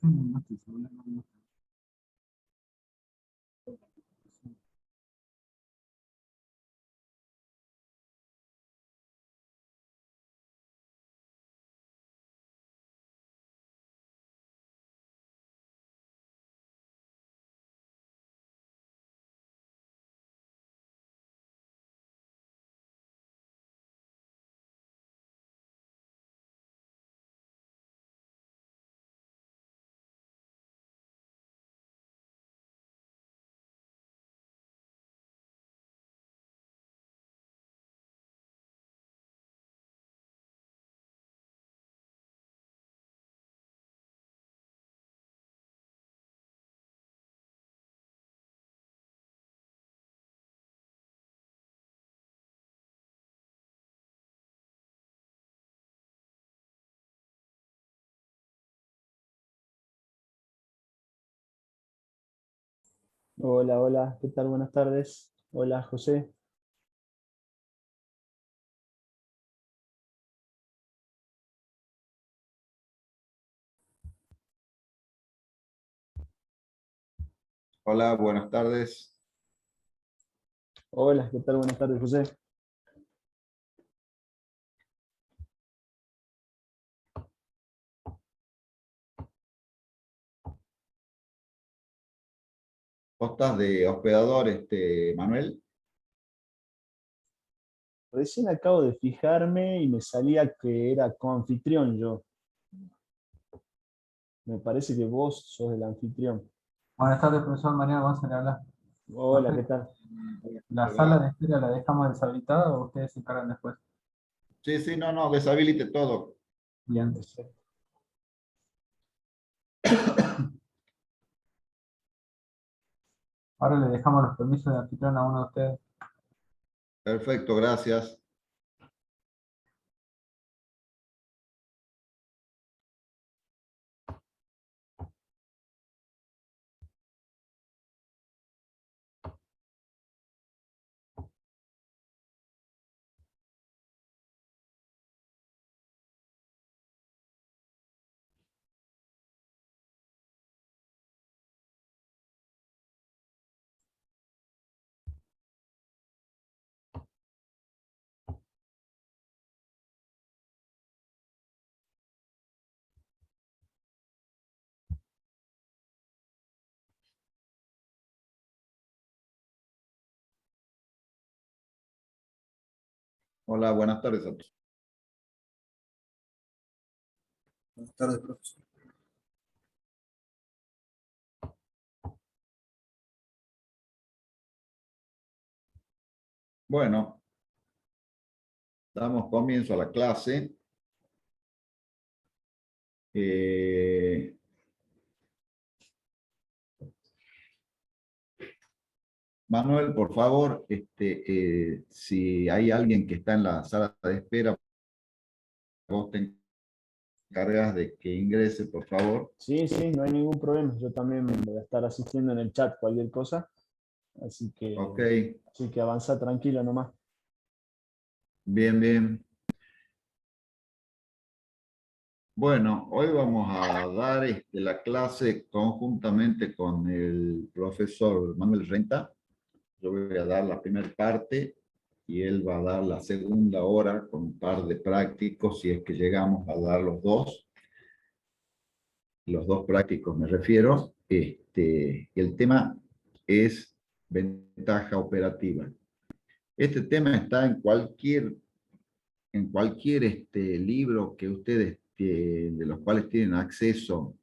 No estoy seguro, no. Hola, hola, ¿qué tal? Buenas tardes. Hola, José. Hola, buenas tardes. Hola, ¿qué tal? Buenas tardes, José. ¿Vos estás de hospedador, Manuel? Recién acabo de fijarme y me salía que era coanfitrión yo. Me parece que vos sos el anfitrión. Buenas tardes, profesor Mariano González, habla. Hola, Profe, ¿qué tal? ¿la ¿Qué sala de va? espera la dejamos deshabilitada o ustedes se encargan después? Sí, sí, no, no, deshabilite todo. Bien. Perfecto. Ahora le dejamos los permisos de anfitrión a uno de ustedes. Perfecto, gracias. Hola, buenas tardes a todos. Buenas tardes, profesor. Bueno, damos comienzo a la clase. Eh, Manuel, por favor, si hay alguien que está en la sala de espera, vos te encargas de que ingrese, por favor. Sí, sí, no hay ningún problema. Yo también voy a estar asistiendo en el chat, cualquier cosa. Así Ok, que, así que avanza tranquilo nomás. bien, bien. Bueno, hoy vamos a dar la clase conjuntamente con el profesor Manuel Renta. Yo voy a dar la primera parte y él va a dar la segunda hora con un par de prácticos, si es que llegamos a dar los dos prácticos me refiero. El tema es ventaja operativa. Este tema está en cualquier libro que ustedes, de los cuales tienen acceso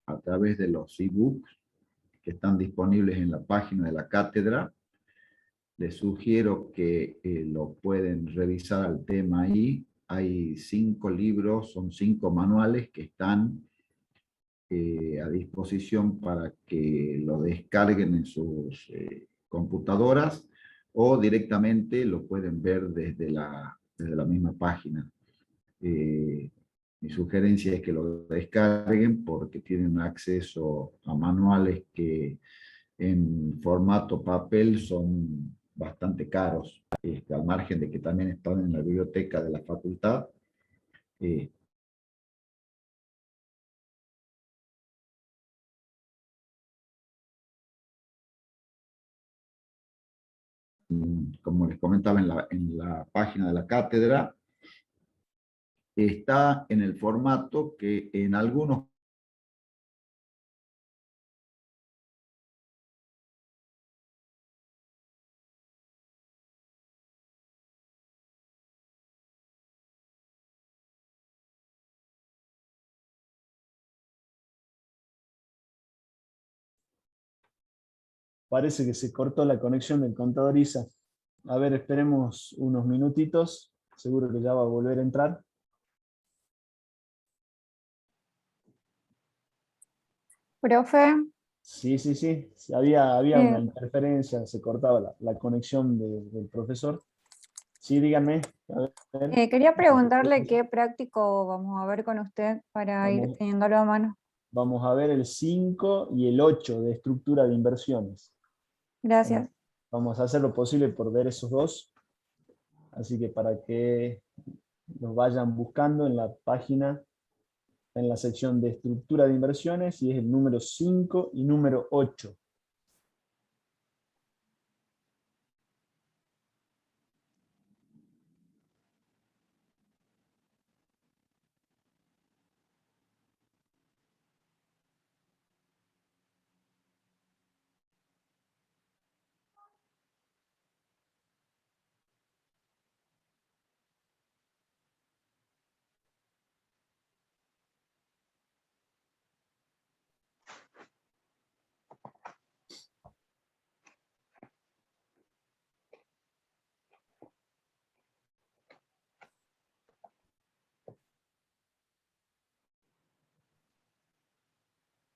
a través de los ebooks que están disponibles en la página de la cátedra. Les sugiero que lo pueden revisar al tema ahí. Hay 5 libros, son 5 manuales que están a disposición para que lo descarguen en sus computadoras o directamente lo pueden ver desde la misma página. Mi sugerencia es que lo descarguen porque tienen acceso a manuales que en formato papel son bastante caros, al margen de que también están en la biblioteca de la facultad. como les comentaba en la página de la cátedra, está en el formato que en algunos Parece que se cortó la conexión del contador Isa. A ver, esperemos unos minutitos. Seguro que ya va a volver a entrar. Profe, Sí, sí, sí. Sí, había una eh, interferencia, se cortaba la conexión del profesor. Sí, díganme. A ver. quería preguntarle qué práctico vamos a ver con usted para ir Vamos, teniéndolo a mano. vamos a ver el 5 y el 8 de estructura de inversiones. Vamos, Gracias. vamos a hacer lo posible por ver esos dos. Así que para que los vayan buscando en la página, en la sección de estructura de inversiones, y es el número 5 y número 8.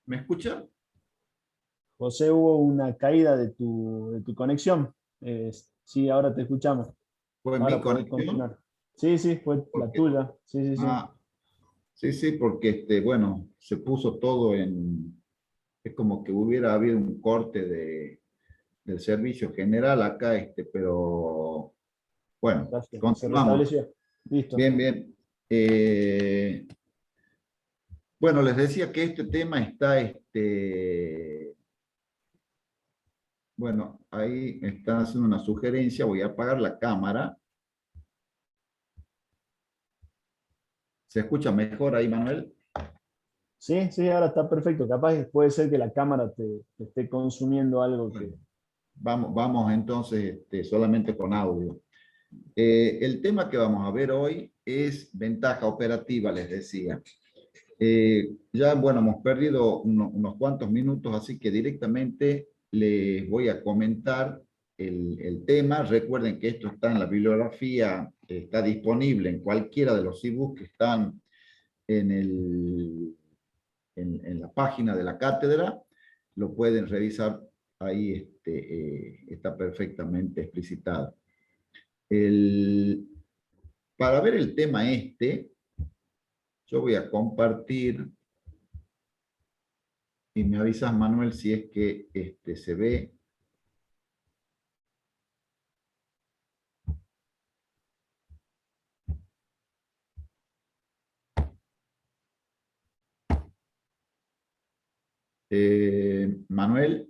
¿me escucha? José, hubo una caída de tu conexión. Sí, ahora te escuchamos. ¿Fue mi Ahora podés conexión? continuar. Sí, sí, fue la Porque, tuya. Sí, sí, sí. ah, sí, sí, porque bueno, se puso todo es como que hubiera habido un corte del servicio general acá, pero bueno, Gracias. Se continuamos. restableció. Listo. Bien, bien. Bueno, les decía que este tema está, bueno, ahí me están haciendo una sugerencia, voy a apagar la cámara. ¿Se escucha mejor ahí, Manuel? Sí, sí, ahora está perfecto. Capaz que puede ser que la cámara te esté consumiendo algo que... Bueno, vamos entonces solamente con audio. El tema que vamos a ver hoy es ventaja operativa, les decía. Ya, bueno, hemos perdido unos cuantos minutos, así que directamente les voy a comentar el tema. Recuerden que esto está en la bibliografía, está disponible en cualquiera de los ebooks que están en la página de la cátedra. Lo pueden revisar ahí, está perfectamente explicitado. Para ver el tema yo voy a compartir y me avisas, Manuel, si es que se ve. Manuel,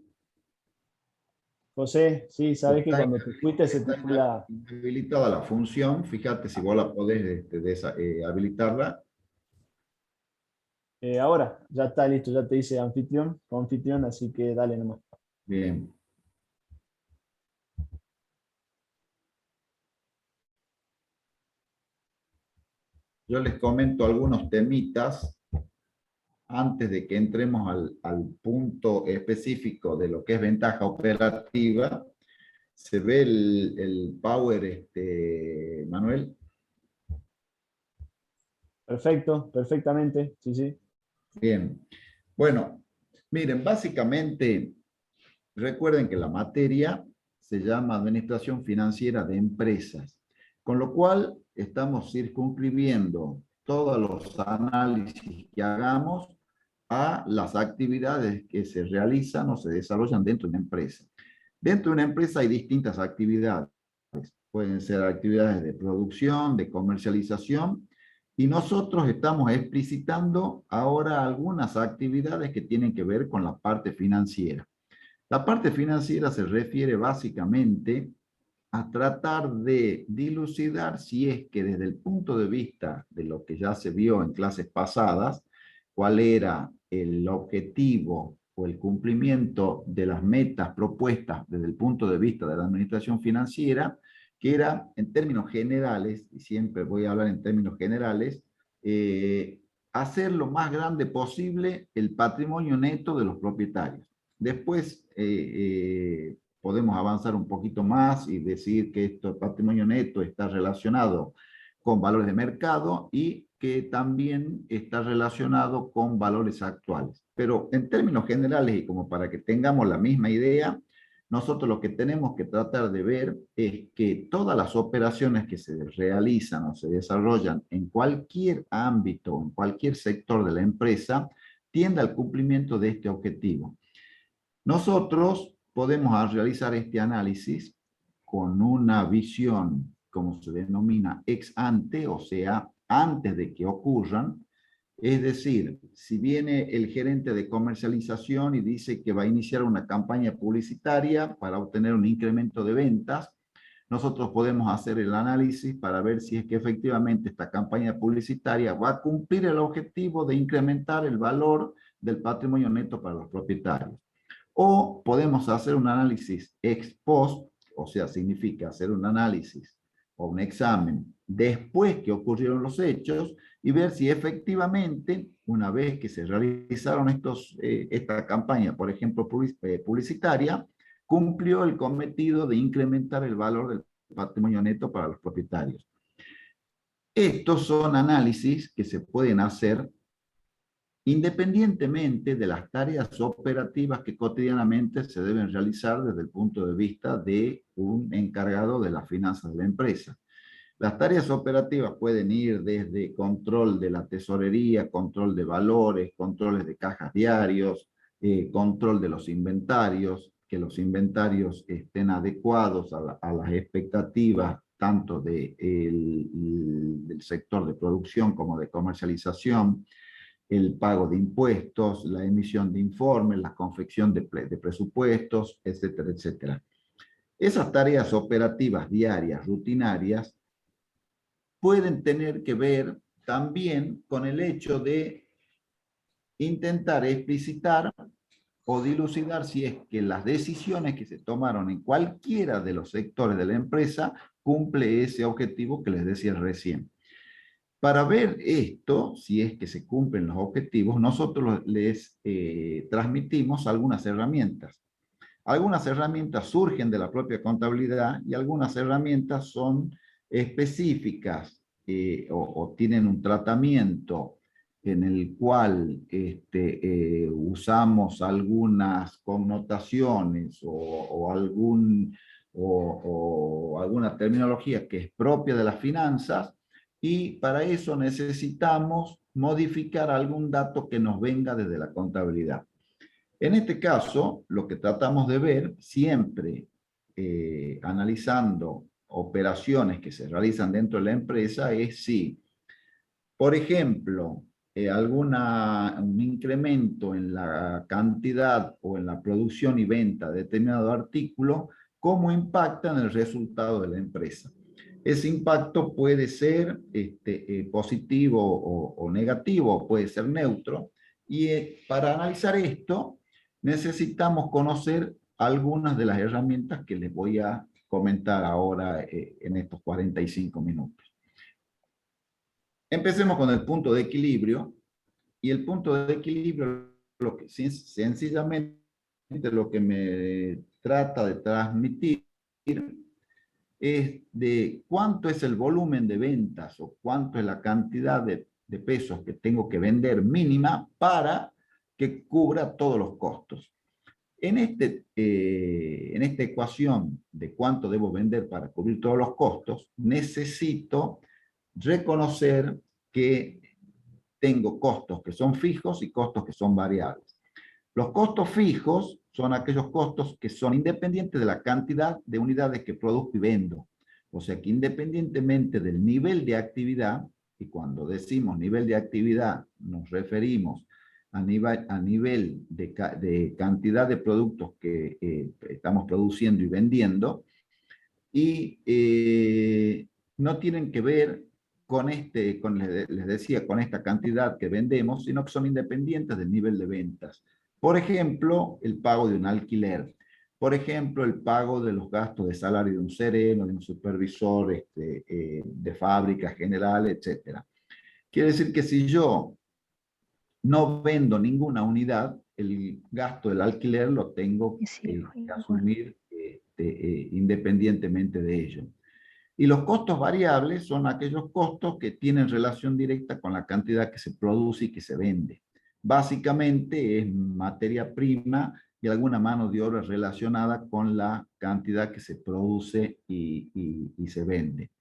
José, sí, sabes que está, cuando te fuiste se te está fue la... habilitada la función. Fíjate si vos la podés habilitarla. Ahora, ya está listo, ya te dice anfitrión, así que dale nomás. Bien. Yo les comento algunos temitas antes de que entremos al punto específico de lo que es ventaja operativa. ¿Se ve el Power, Manuel? Perfecto, perfectamente, sí, sí. Bien. Bueno, miren, básicamente, recuerden que la materia se llama Administración Financiera de Empresas, con lo cual estamos circunscribiendo todos los análisis que hagamos a las actividades que se realizan o se desarrollan dentro de una empresa. Dentro de una empresa hay distintas actividades. Pueden ser actividades de producción, de comercialización, y nosotros estamos explicitando ahora algunas actividades que tienen que ver con la parte financiera. La parte financiera se refiere básicamente a tratar de dilucidar si es que desde el punto de vista de lo que ya se vio en clases pasadas, cuál era el objetivo o el cumplimiento de las metas propuestas desde el punto de vista de la administración financiera, que era en términos generales, y siempre voy a hablar en términos generales, hacer lo más grande posible el patrimonio neto de los propietarios. Después podemos avanzar un poquito más y decir que esto, el patrimonio neto está relacionado con valores de mercado y que también está relacionado con valores actuales. Pero en términos generales y como para que tengamos la misma idea, nosotros lo que tenemos que tratar de ver es que todas las operaciones que se realizan o se desarrollan en cualquier ámbito, en cualquier sector de la empresa, tienda al cumplimiento de este objetivo. Nosotros podemos realizar este análisis con una visión, como se denomina, ex ante, o sea, antes de que ocurran. Es decir, si viene el gerente de comercialización y dice que va a iniciar una campaña publicitaria para obtener un incremento de ventas, nosotros podemos hacer el análisis para ver si es que efectivamente esta campaña publicitaria va a cumplir el objetivo de incrementar el valor del patrimonio neto para los propietarios. O podemos hacer un análisis ex post, o sea, significa hacer un análisis o un examen después que ocurrieron los hechos y ver si efectivamente, una vez que se realizaron esta campaña, por ejemplo, publicitaria, cumplió el cometido de incrementar el valor del patrimonio neto para los propietarios. Estos son análisis que se pueden hacer independientemente de las tareas operativas que cotidianamente se deben realizar desde el punto de vista de un encargado de las finanzas de la empresa. Las tareas operativas pueden ir desde control de la tesorería, control de valores, controles de cajas diarios, control de los inventarios, que los inventarios estén adecuados a las expectativas tanto del sector de producción como de comercialización, el pago de impuestos, la emisión de informes, la confección de presupuestos, etcétera, etcétera. Esas tareas operativas diarias, rutinarias, pueden tener que ver también con el hecho de intentar explicitar o dilucidar si es que las decisiones que se tomaron en cualquiera de los sectores de la empresa cumple ese objetivo que les decía recién. Para ver esto, si es que se cumplen los objetivos, nosotros les transmitimos algunas herramientas. Algunas herramientas surgen de la propia contabilidad y algunas herramientas son específicas o tienen un tratamiento en el cual usamos algunas connotaciones o alguna terminología que es propia de las finanzas, y para eso necesitamos modificar algún dato que nos venga desde la contabilidad. En este caso, lo que tratamos de ver siempre analizando operaciones que se realizan dentro de la empresa es si, por ejemplo, un incremento en la cantidad o en la producción y venta de determinado artículo, cómo impacta en el resultado de la empresa. Ese impacto puede ser positivo o negativo, puede ser neutro, y para analizar esto necesitamos conocer algunas de las herramientas que les voy a comentar ahora en estos 45 minutos. Empecemos con el punto de equilibrio, y el punto de equilibrio, sencillamente lo que me trata de transmitir es de cuánto es el volumen de ventas o cuánto es la cantidad de pesos que tengo que vender mínima para que cubra todos los costos. En esta ecuación de cuánto debo vender para cubrir todos los costos, necesito reconocer que tengo costos que son fijos y costos que son variables. Los costos fijos son aquellos costos que son independientes de la cantidad de unidades que produzco y vendo. O sea que independientemente del nivel de actividad, y cuando decimos nivel de actividad nos referimos a nivel de cantidad de productos que estamos produciendo y vendiendo, y no tienen que ver con les decía, con esta cantidad que vendemos, sino que son independientes del nivel de ventas. Por ejemplo, el pago de un alquiler. Por ejemplo, el pago de los gastos de salario de un sereno, de un supervisor de fábrica general, etc. Quiere decir que si yo no vendo ninguna unidad, el gasto del alquiler lo tengo que asumir independientemente de ello. Y los costos variables son aquellos costos que tienen relación directa con la cantidad que se produce y que se vende. Básicamente es materia prima y alguna mano de obra relacionada con la cantidad que se produce y se vende.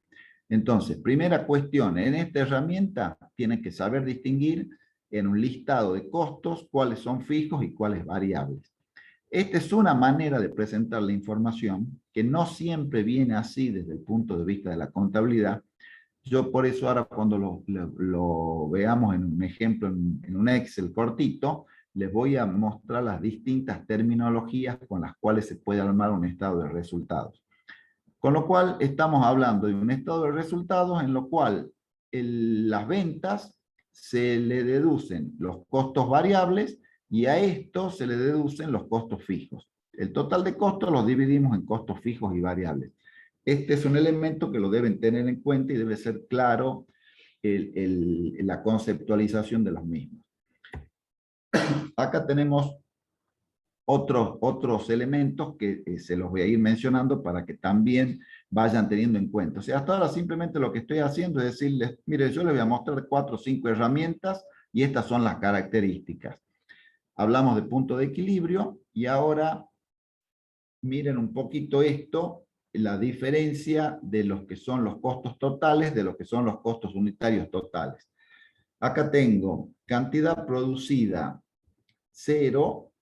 Entonces, primera cuestión, en esta herramienta tienen que saber distinguir en un listado de costos cuáles son fijos y cuáles variables. Esta es una manera de presentar la información que no siempre viene así desde el punto de vista de la contabilidad. Yo por eso ahora cuando lo veamos en un ejemplo, en un Excel cortito, les voy a mostrar las distintas terminologías con las cuales se puede armar un estado de resultados. Con lo cual estamos hablando de un estado de resultados en lo cual las ventas se le deducen los costos variables y a esto se le deducen los costos fijos. El total de costos los dividimos en costos fijos y variables. Este es un elemento que lo deben tener en cuenta y debe ser claro la conceptualización de los mismos. Acá tenemos otros elementos que se los voy a ir mencionando para que también vayan teniendo en cuenta. O sea, hasta ahora simplemente lo que estoy haciendo es decirles, mire, yo les voy a mostrar 4 o 5 herramientas y estas son las características. Hablamos de punto de equilibrio y ahora miren un poquito esto, la diferencia de los que son los costos totales de los que son los costos unitarios totales. Acá tengo cantidad producida 0,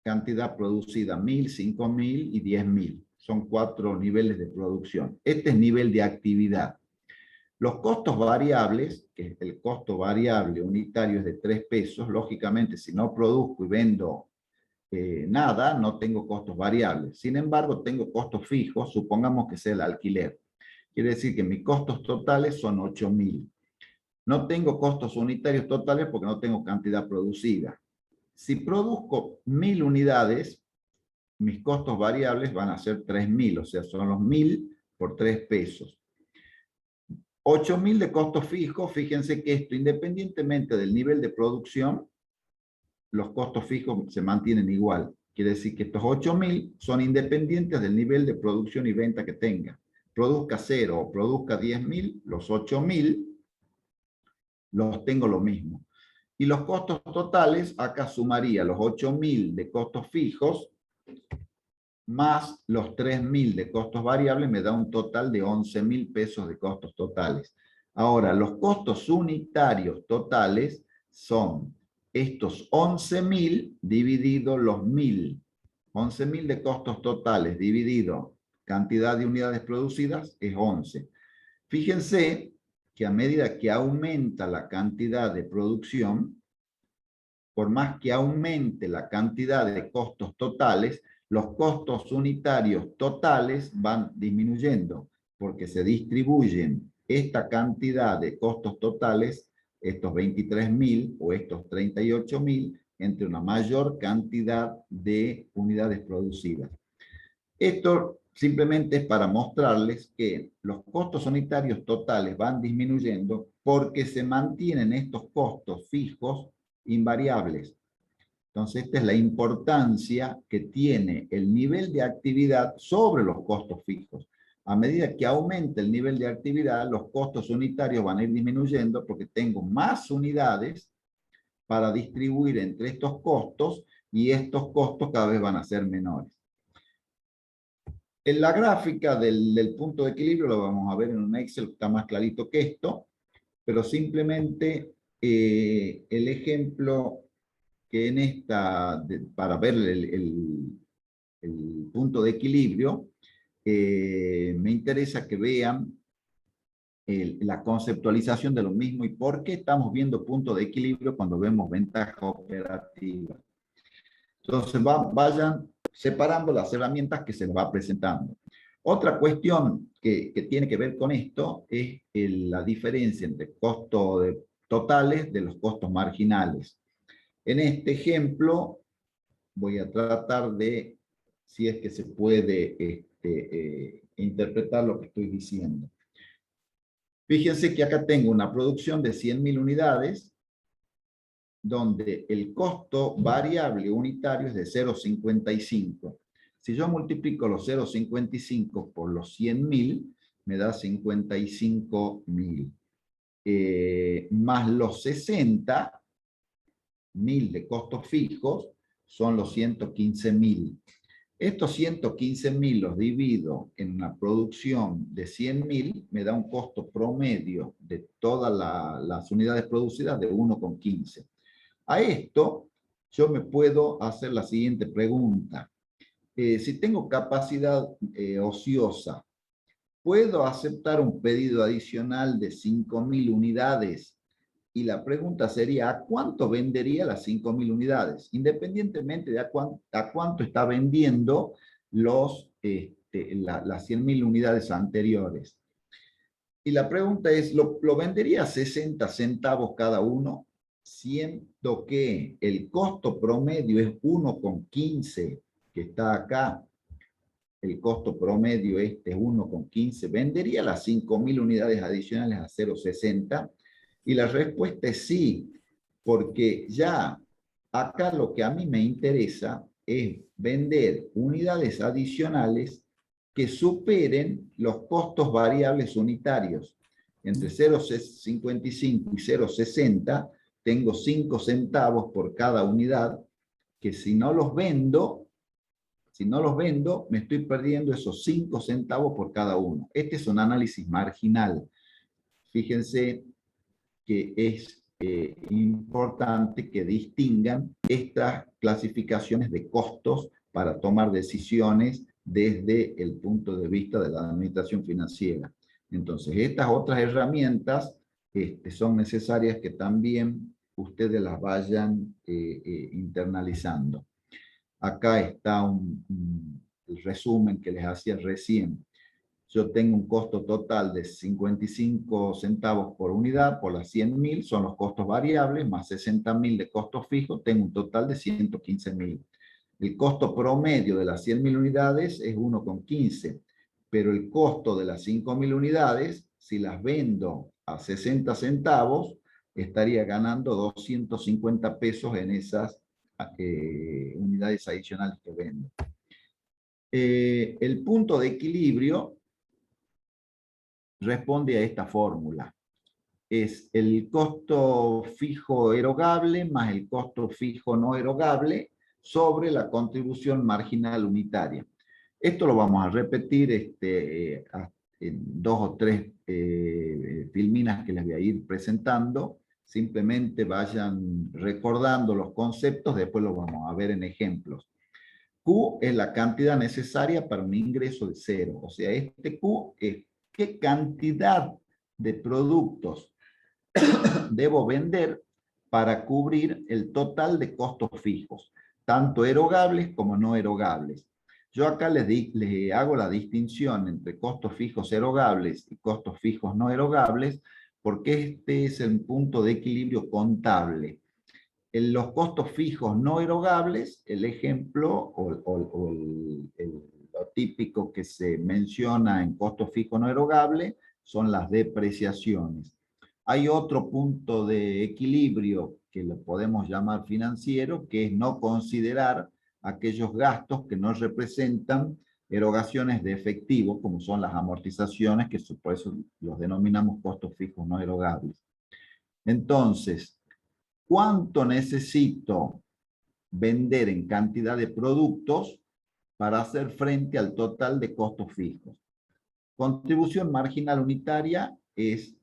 cantidad producida 1000, 5000 y 10.000. Son 4 niveles de producción. Este es nivel de actividad. Los costos variables, que el costo variable unitario es de 3 pesos, lógicamente si no produzco y vendo nada, no tengo costos variables. Sin embargo, tengo costos fijos, supongamos que sea el alquiler. Quiere decir que mis costos totales son 8.000. No tengo costos unitarios totales porque no tengo cantidad producida. Si produzco 1000 unidades, mis costos variables van a ser 3.000, o sea, son los 1000 por 3 pesos. 8.000 de costos fijos, fíjense que esto, independientemente del nivel de producción, los costos fijos se mantienen igual. Quiere decir que estos 8.000 son independientes del nivel de producción y venta que tenga. Produzca 0 o produzca 10.000, los 8.000 los tengo lo mismo. Y los costos totales, acá sumaría los 8.000 de costos fijos más los 3.000 de costos variables, me da un total de 11.000 pesos de costos totales. Ahora, los costos unitarios totales son estos 11.000 dividido los 1.000. 11.000 de costos totales dividido cantidad de unidades producidas es 11. Fíjense que a medida que aumenta la cantidad de producción, por más que aumente la cantidad de costos totales, los costos unitarios totales van disminuyendo, porque se distribuyen esta cantidad de costos totales, estos 23.000 o estos 38.000, entre una mayor cantidad de unidades producidas. Esto simplemente es para mostrarles que los costos unitarios totales van disminuyendo porque se mantienen estos costos fijos invariables. Entonces, esta es la importancia que tiene el nivel de actividad sobre los costos fijos. A medida que aumenta el nivel de actividad, los costos unitarios van a ir disminuyendo porque tengo más unidades para distribuir entre estos costos y estos costos cada vez van a ser menores. En la gráfica del punto de equilibrio lo vamos a ver en un Excel, está más clarito que esto, pero simplemente el ejemplo que en esta, para ver el punto de equilibrio, me interesa que vean la conceptualización de lo mismo y por qué estamos viendo punto de equilibrio cuando vemos ventaja operativa. Entonces vayan separando las herramientas que se les va presentando. Otra cuestión que tiene que ver con esto es la diferencia entre costos totales de los costos marginales. En este ejemplo voy a tratar de, si es que se puede interpretar lo que estoy diciendo. Fíjense que acá tengo una producción de 100.000 unidades, donde el costo variable unitario es de 0,55. Si yo multiplico los 0,55 por los 100.000, me da 55.000. Más los 60.000 de costos fijos son los 115.000. Estos 115.000 los divido en una producción de 100.000, me da un costo promedio de todas las unidades producidas de 1,15. A esto yo me puedo hacer la siguiente pregunta. Si tengo capacidad ociosa, ¿puedo aceptar un pedido adicional de 5.000 unidades? Y la pregunta sería, ¿a cuánto vendería las 5.000 unidades? Independientemente de a cuánto está vendiendo las 100.000 unidades anteriores. Y la pregunta es, ¿lo vendería a 60 centavos cada uno? Siendo que el costo promedio es 1,15, que está acá, el costo promedio es 1,15, ¿vendería las 5.000 unidades adicionales a 0,60? Y la respuesta es sí, porque ya acá lo que a mí me interesa es vender unidades adicionales que superen los costos variables unitarios. Entre 0,55 y 0,60 tengo 5 centavos por cada unidad, que si no los vendo, me estoy perdiendo esos 5 centavos por cada uno. Este es un análisis marginal. Fíjense que es importante que distingan estas clasificaciones de costos para tomar decisiones desde el punto de vista de la administración financiera. Entonces, estas otras herramientas son necesarias que también ustedes las vayan internalizando. Acá está el resumen que les hacía recién. Yo tengo un costo total de 55 centavos por unidad, por las 100.000, son los costos variables, más 60.000 de costos fijos, tengo un total de 115.000. El costo promedio de las 100.000 unidades es 1,15, pero el costo de las 5.000 unidades, si las vendo a 60 centavos, estaría ganando 250 pesos en esas unidades adicionales que vendo. El punto de equilibrio responde a esta fórmula. Es el costo fijo erogable más el costo fijo no erogable sobre la contribución marginal unitaria. Esto lo vamos a repetir en 2 o 3 filminas que les voy a ir presentando. Simplemente vayan recordando los conceptos, después los vamos a ver en ejemplos. Q es la cantidad necesaria para un ingreso de 0. O sea, este Q es qué cantidad de productos debo vender para cubrir el total de costos fijos, tanto erogables como no erogables. Yo acá les hago la distinción entre costos fijos erogables y costos fijos no erogables, porque este es el punto de equilibrio contable. En los costos fijos no erogables, el ejemplo lo típico que se menciona en costos fijos no erogables son las depreciaciones. Hay otro punto de equilibrio que lo podemos llamar financiero, que es no considerar aquellos gastos que no representan erogaciones de efectivo, como son las amortizaciones, que por eso los denominamos costos fijos no erogables. Entonces, ¿cuánto necesito vender en cantidad de productos para hacer frente al total de costos fijos? Contribución marginal unitaria es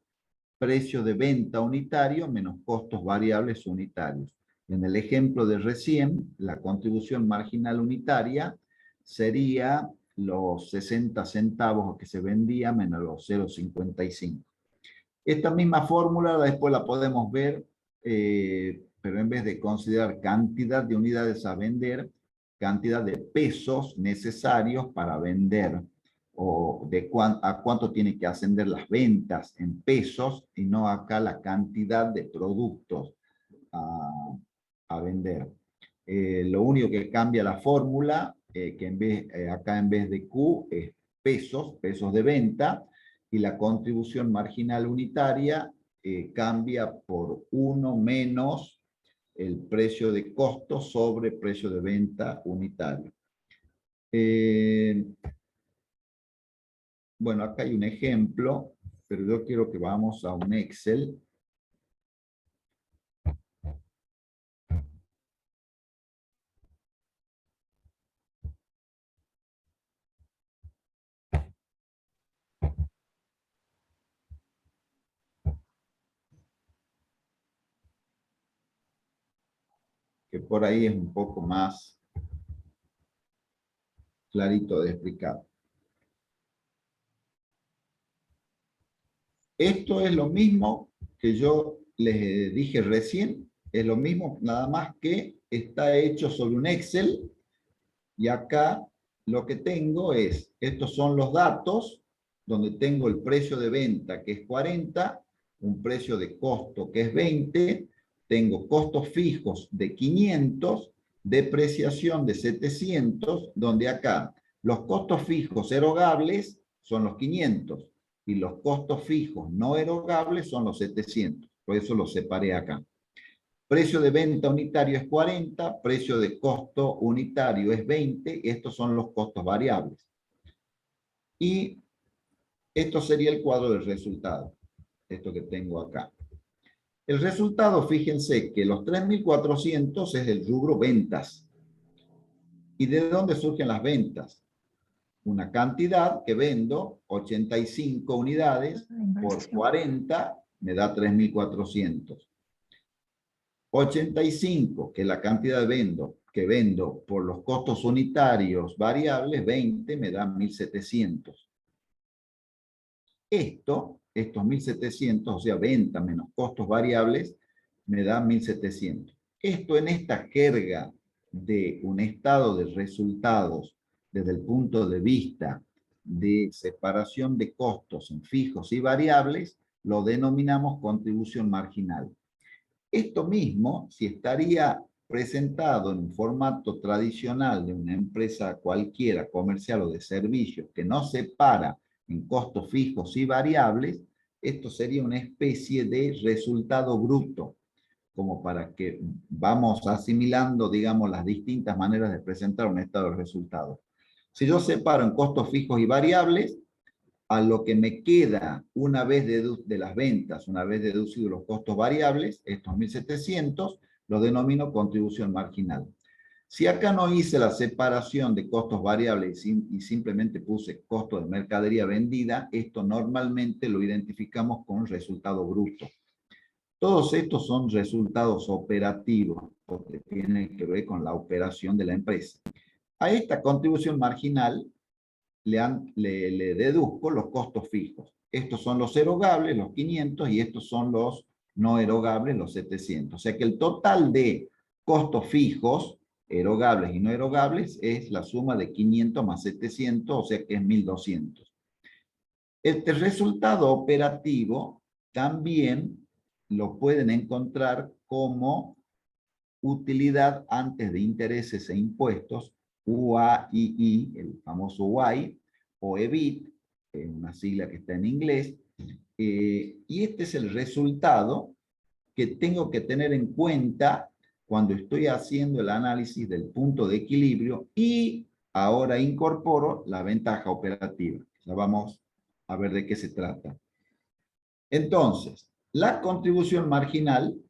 precio de venta unitario menos costos variables unitarios. En el ejemplo de recién, la contribución marginal unitaria sería los 60 centavos que se vendía menos los 0,55. Esta misma fórmula después la podemos ver, pero en vez de considerar cantidad de unidades a vender, cantidad de pesos necesarios para vender. o de a cuánto tiene que ascender las ventas en pesos y no acá la cantidad de productos a vender. Lo único que cambia la fórmula, que acá en vez de Q es pesos de venta, y la contribución marginal unitaria cambia por 1 menos el precio de costo sobre precio de venta unitario. Bueno, acá hay un ejemplo, pero yo quiero que vamos a un Excel. Que por ahí es un poco más clarito de explicar. Esto es lo mismo que yo les dije recién, es lo mismo, nada más que está hecho sobre un Excel, y acá lo que tengo es, estos son los datos, donde tengo el precio de venta que es 40, un precio de costo que es 20, tengo costos fijos de 500, depreciación de 700, donde acá los costos fijos erogables son los 500 y los costos fijos no erogables son los 700. Por eso los separé acá. Precio de venta unitario es 40, precio de costo unitario es 20, estos son los costos variables. Y esto sería el cuadro del resultado, esto que tengo acá. El resultado, fíjense que los 3.400 es el rubro ventas. ¿Y de dónde surgen las ventas? Una cantidad que vendo, 85 unidades por 40, me da 3.400. 85, que es la cantidad que vendo por los costos unitarios variables, 20, me da 1.700. Estos 1.700, o sea, venta menos costos variables, me da 1.700. Esto en esta jerga de un estado de resultados desde el punto de vista de separación de costos en fijos y variables, lo denominamos contribución marginal. Esto mismo, si estaría presentado en un formato tradicional de una empresa cualquiera, comercial o de servicios, que no separa en costos fijos y variables, esto sería una especie de resultado bruto, como para que vamos asimilando, digamos, las distintas maneras de presentar un estado de resultados. Si yo separo en costos fijos y variables, a lo que me queda una vez de las ventas, una vez deducidos los costos variables, estos 1.700, lo denomino contribución marginal. Si acá no hice la separación de costos variables y simplemente puse costo de mercadería vendida, esto normalmente lo identificamos con resultado bruto. Todos estos son resultados operativos, porque tienen que ver con la operación de la empresa. A esta contribución marginal le deduzco los costos fijos. Estos son los erogables, los 500, y estos son los no erogables, los 700. O sea que el total de costos fijos, erogables y no erogables, es la suma de 500 más 700, o sea que es 1.200. Este resultado operativo también lo pueden encontrar como utilidad antes de intereses e impuestos, UAII, el famoso UAI, o EBIT, una sigla que está en inglés, y este es el resultado que tengo que tener en cuenta cuando estoy haciendo el análisis del punto de equilibrio, y ahora incorporo la ventaja operativa. Ya vamos a ver de qué se trata. Entonces, la contribución marginal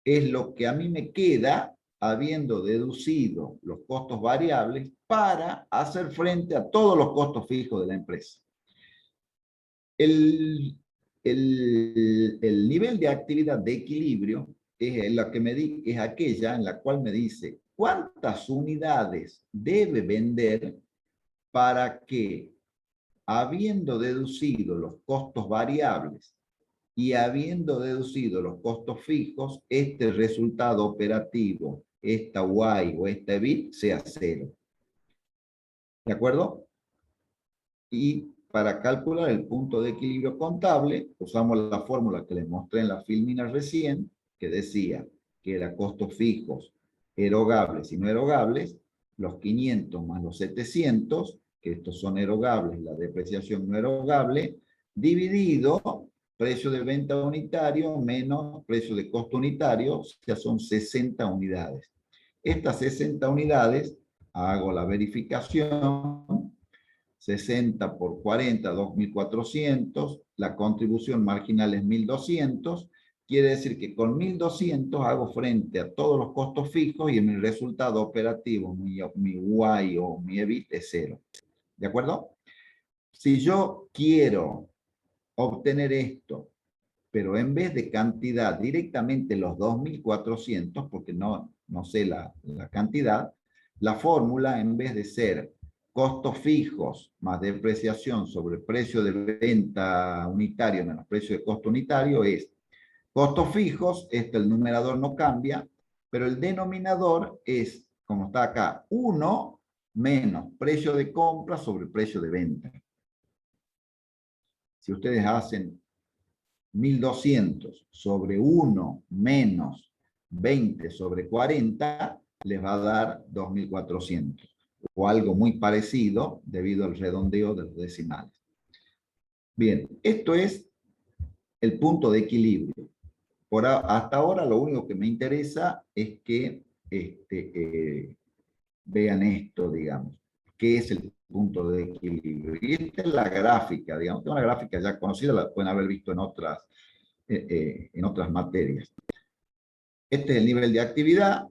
es lo que a mí me queda habiendo deducido los costos variables para hacer frente a todos los costos fijos de la empresa. El nivel de actividad de equilibrio es aquella en la cual me dice cuántas unidades debe vender para que, habiendo deducido los costos variables y habiendo deducido los costos fijos, este resultado operativo, esta Y o esta EBIT, sea cero. ¿De acuerdo? Y para calcular el punto de equilibrio contable, usamos la fórmula que les mostré en la filmina recién, que decía que era costos fijos, erogables y no erogables, los 500 más los 700, que estos son erogables, la depreciación no erogable, dividido precio de venta unitario menos precio de costo unitario, ya son 60 unidades. Estas 60 unidades, hago la verificación, 60 por 40, 2.400, la contribución marginal es 1.200, quiere decir que con 1.200 hago frente a todos los costos fijos y mi resultado operativo, mi Y o mi EBIT es 0. ¿De acuerdo? Si yo quiero obtener esto, pero en vez de cantidad directamente los 2.400, porque no sé la cantidad, la fórmula en vez de ser costos fijos más depreciación sobre el precio de venta unitario menos precio de costo unitario es costos fijos, el numerador no cambia, pero el denominador es, como está acá, 1 menos precio de compra sobre el precio de venta. Si ustedes hacen 1.200 sobre 1 menos 20 sobre 40, les va a dar 2.400, o algo muy parecido debido al redondeo de los decimales. Bien, esto es el punto de equilibrio. Hasta ahora lo único que me interesa es que vean esto, digamos, qué es el punto de equilibrio. Y esta es la gráfica, digamos, que es una gráfica ya conocida, la pueden haber visto en otras materias. Este es el nivel de actividad.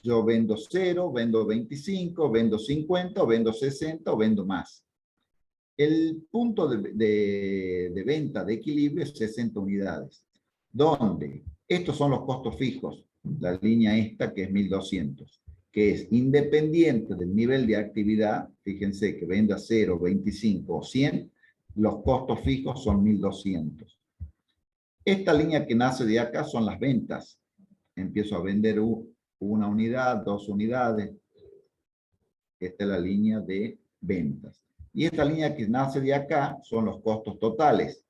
Yo vendo 0, vendo 25, vendo 50, o vendo 60, o vendo más. El punto de venta de equilibrio es 60 unidades. ¿Dónde? Estos son los costos fijos. La línea esta que es 1.200, que es independiente del nivel de actividad. Fíjense que venda 0, 25 o 100, los costos fijos son 1.200. Esta línea que nace de acá son las ventas. Empiezo a vender una unidad, 2 unidades. Esta es la línea de ventas. Y esta línea que nace de acá son los costos totales.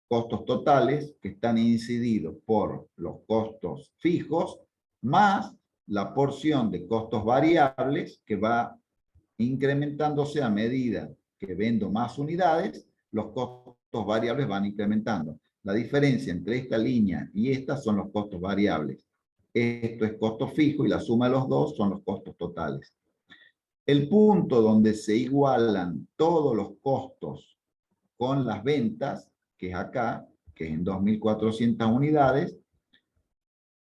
Costos totales que están incididos por los costos fijos más la porción de costos variables que va incrementándose a medida que vendo más unidades, los costos variables van incrementando. La diferencia entre esta línea y esta son los costos variables. Esto es costo fijo y la suma de los dos son los costos totales. El punto donde se igualan todos los costos con las ventas, que es acá, que es en 2.400 unidades,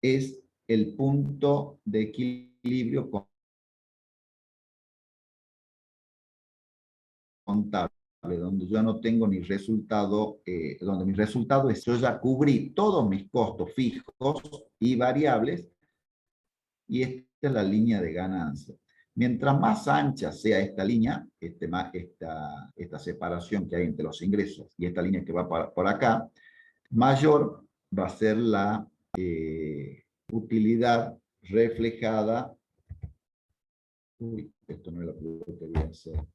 es el punto de equilibrio contable, donde yo no tengo ni resultado, donde mi resultado es yo ya cubrí todos mis costos fijos y variables, y esta es la línea de ganancia. Mientras más ancha sea esta línea, esta separación que hay entre los ingresos y esta línea que va por acá, mayor va a ser la utilidad reflejada. Uy, esto no es lo que yo quería hacer.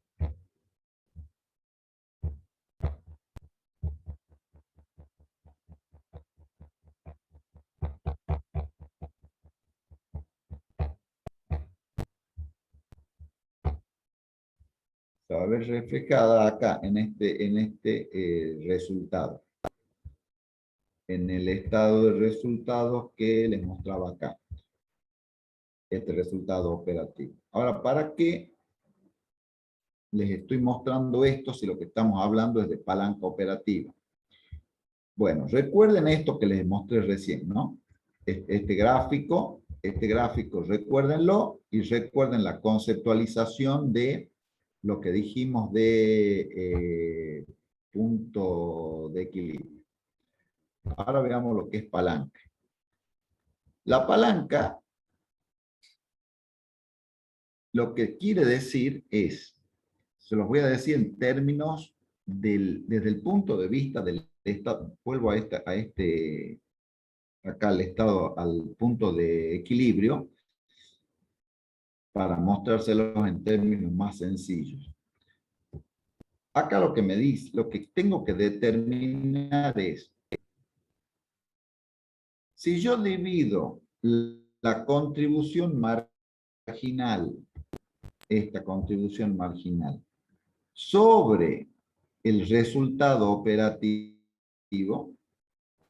Se va a ver reflejada acá en este resultado. En el estado de resultados que les mostraba acá. Este resultado operativo. Ahora, ¿para qué les estoy mostrando esto si lo que estamos hablando es de palanca operativa? Bueno, recuerden esto que les mostré recién, ¿no? Este gráfico, recuérdenlo y recuerden la conceptualización de lo que dijimos de punto de equilibrio. Ahora veamos lo que es palanca. La palanca lo que quiere decir es, se los voy a decir en términos desde el punto de vista del estado, vuelvo acá al punto de equilibrio, para mostrárselos en términos más sencillos. Acá lo que me dice, lo que tengo que determinar es, si yo divido la contribución marginal, esta contribución marginal, sobre el resultado operativo,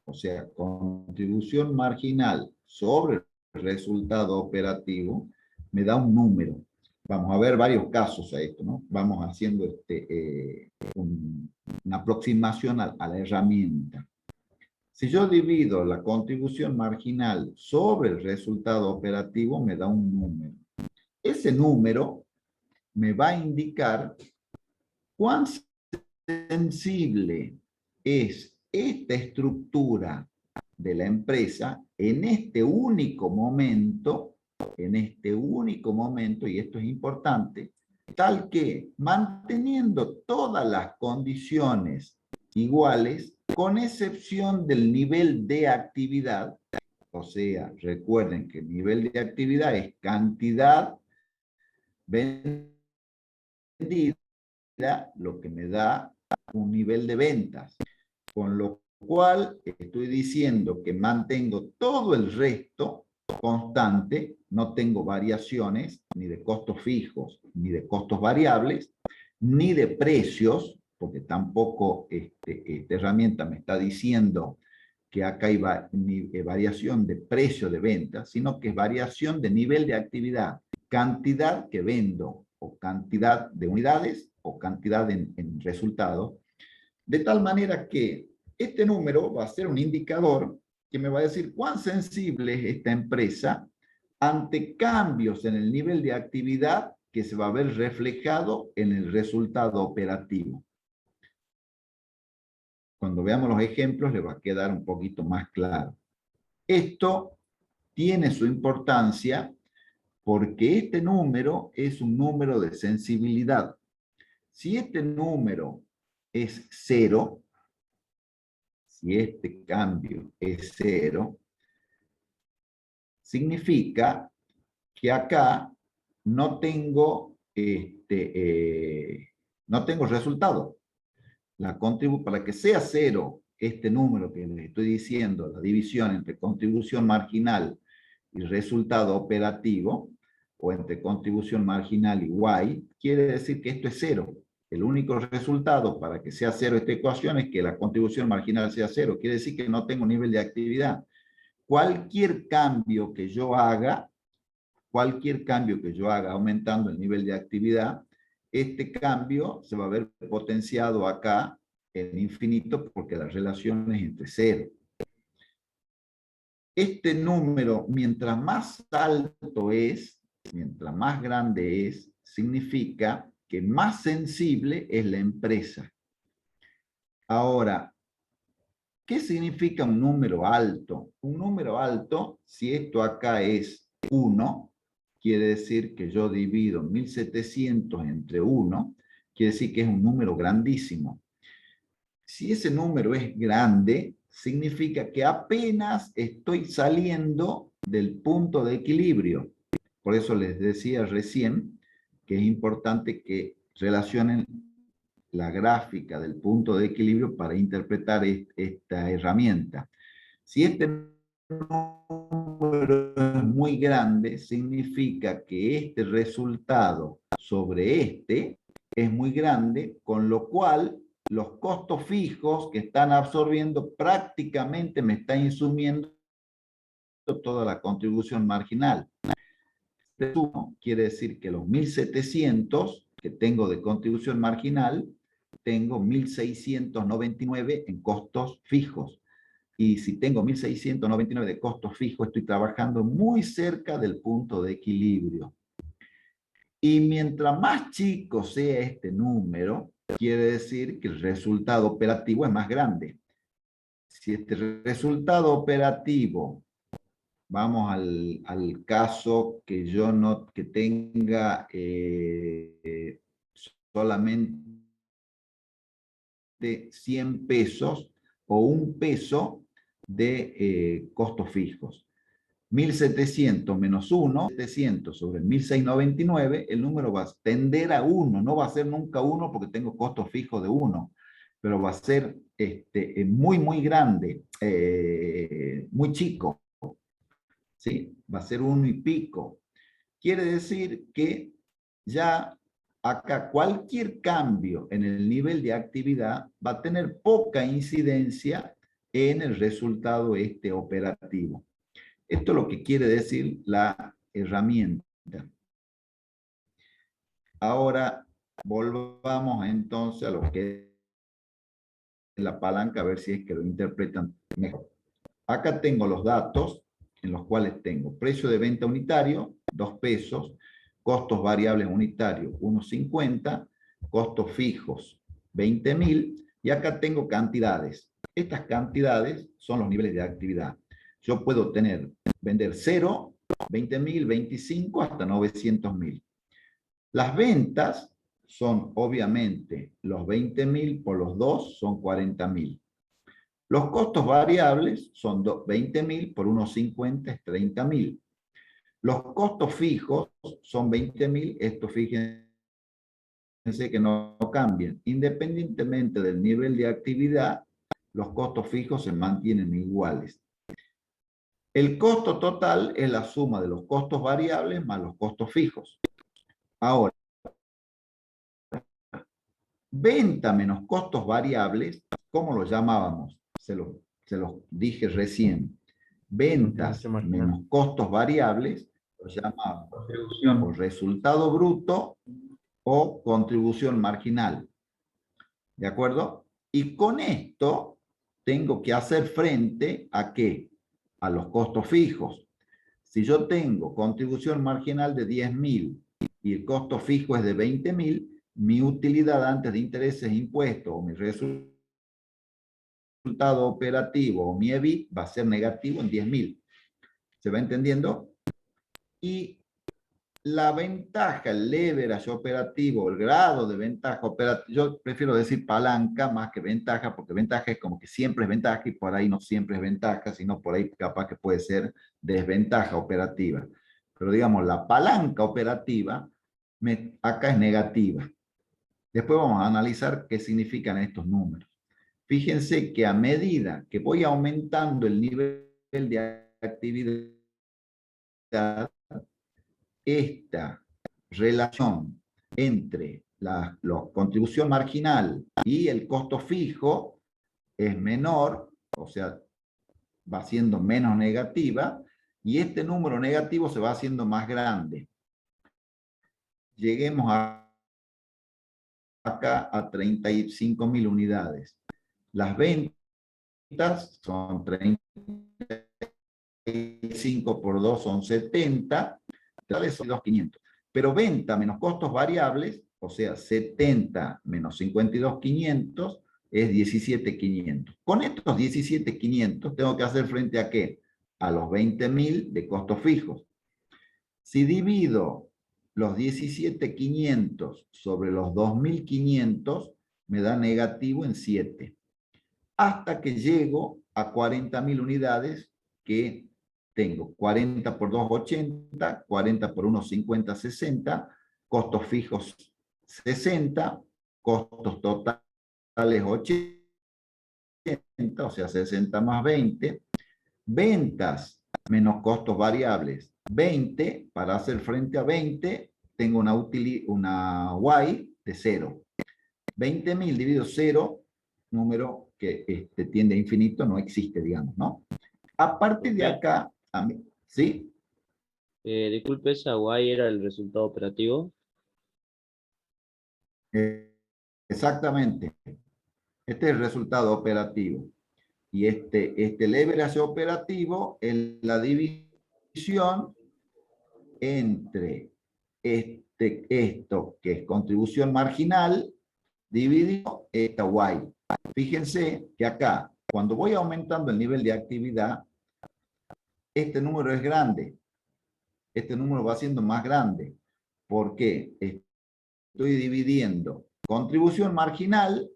o sea, contribución marginal sobre el resultado operativo, me da un número. Vamos a ver varios casos a esto, ¿no? Vamos haciendo una aproximación a la herramienta. Si yo divido la contribución marginal sobre el resultado operativo, me da un número. Ese número me va a indicar cuán sensible es esta estructura de la empresa en este único momento, y esto es importante, tal que manteniendo todas las condiciones iguales, con excepción del nivel de actividad, o sea, recuerden que el nivel de actividad es cantidad vendida, lo que me da un nivel de ventas, con lo cual estoy diciendo que mantengo todo el resto constante, no tengo variaciones ni de costos fijos, ni de costos variables, ni de precios, porque tampoco esta herramienta me está diciendo que acá hay variación de precio de venta, sino que es variación de nivel de actividad, cantidad que vendo, o cantidad de unidades, o cantidad en resultados, de tal manera que este número va a ser un indicador que me va a decir cuán sensible es esta empresa ante cambios en el nivel de actividad que se va a ver reflejado en el resultado operativo. Cuando veamos los ejemplos les va a quedar un poquito más claro. Esto tiene su importancia porque este número es un número de sensibilidad. Si este número es 0, si este cambio es 0, significa que acá no tengo, no tengo resultado. Para que sea 0 este número que les estoy diciendo, la división entre contribución marginal y resultado operativo, o entre contribución marginal y Y, quiere decir que esto es 0. El único resultado para que sea 0 esta ecuación es que la contribución marginal sea 0. Quiere decir que no tengo nivel de actividad. Cualquier cambio que yo haga aumentando el nivel de actividad, este cambio se va a ver potenciado acá en infinito porque la relación es entre 0. Este número, mientras más alto es, mientras más grande es, significa que más sensible es la empresa. Ahora, ¿qué significa un número alto? Un número alto, si esto acá es 1, quiere decir que yo divido 1700 entre 1, quiere decir que es un número grandísimo. Si ese número es grande, significa que apenas estoy saliendo del punto de equilibrio. Por eso les decía recién que es importante que relacionen la gráfica del punto de equilibrio para interpretar esta herramienta. Si este número es muy grande, significa que este resultado sobre este es muy grande, con lo cual los costos fijos que están absorbiendo prácticamente me están insumiendo toda la contribución marginal. Esto quiere decir que los 1700 que tengo de contribución marginal, tengo 1699 en costos fijos. Y si tengo 1699 de costos fijos, estoy trabajando muy cerca del punto de equilibrio. Y mientras más chico sea este número, quiere decir que el resultado operativo es más grande. Si este resultado operativo, vamos al caso que yo no, que tenga solamente 100 pesos o 1 peso de costos fijos. 1.700 menos 1, 700 sobre 1.699, el número va a tender a 1, no va a ser nunca 1 porque tengo costos fijos de 1, pero va a ser muy grande, muy chico, ¿sí? Va a ser 1 y pico. Quiere decir que ya acá cualquier cambio en el nivel de actividad va a tener poca incidencia en el resultado operativo. Esto es lo que quiere decir la herramienta. Ahora volvamos entonces a lo que es la palanca, a ver si es que lo interpretan mejor. Acá tengo los datos en los cuales tengo precio de venta unitario, 2 pesos, costos variables unitarios, 1,50, costos fijos, 20.000, y acá tengo cantidades. Estas cantidades son los niveles de actividad. Yo puedo vender 0, 20.000, 25, hasta 900.000. Las ventas son obviamente los 20.000 por los 2 son 40.000. Los costos variables son 20.000 por 1,50 es 30.000. Los costos fijos son 20.000, esto fíjense que no cambian. Independientemente del nivel de actividad, los costos fijos se mantienen iguales. El costo total es la suma de los costos variables más los costos fijos. Ahora, venta menos costos variables, ¿cómo lo llamábamos? Se los dije recién. Ventas menos costos variables, lo llamamos o resultado bruto o contribución marginal. ¿De acuerdo? Y con esto tengo que hacer frente ¿a qué? A los costos fijos. Si yo tengo contribución marginal de 10.000 y el costo fijo es de 20.000, mi utilidad antes de intereses e impuestos o mi resultado operativo o mi EBIT va a ser negativo en 10.000. ¿Se va entendiendo? Y la ventaja, el leverage operativo, el grado de ventaja operativa, yo prefiero decir palanca más que ventaja, porque ventaja es como que siempre es ventaja y por ahí no siempre es ventaja, sino por ahí capaz que puede ser desventaja operativa. Pero digamos, la palanca operativa acá es negativa. Después vamos a analizar qué significan estos números. Fíjense que a medida que voy aumentando el nivel de actividad, esta relación entre la contribución marginal y el costo fijo es menor, o sea, va siendo menos negativa, y este número negativo se va haciendo más grande. Lleguemos acá a 35.000 unidades. Las ventas son 35 por 2 son 70, totales son 2.500. Pero venta menos costos variables, o sea, 70 menos 52.500 es 17.500. Con estos 17.500 tengo que hacer frente a ¿qué? A los 20.000 de costos fijos. Si divido los 17.500 sobre los 2.500, me da negativo en 7. Hasta que llego a 40.000 unidades que tengo 40 por 2, 80, 40 por 1, 50, 60, costos fijos 60, costos totales 80, o sea, 60 más 20, ventas menos costos variables 20, para hacer frente a 20, tengo una Y de 0. 20.000 dividido 0, número que tiende a infinito, no existe, digamos, ¿no? A partir de acá, ¿sí? Disculpe, esa Y era el resultado operativo. Exactamente. Este es el resultado operativo. Y este leverage operativo es la división entre esto, que es contribución marginal, dividido esta Y. Fíjense que acá, cuando voy aumentando el nivel de actividad, este número es grande. Este número va siendo más grande. ¿Por qué? Estoy dividiendo contribución marginal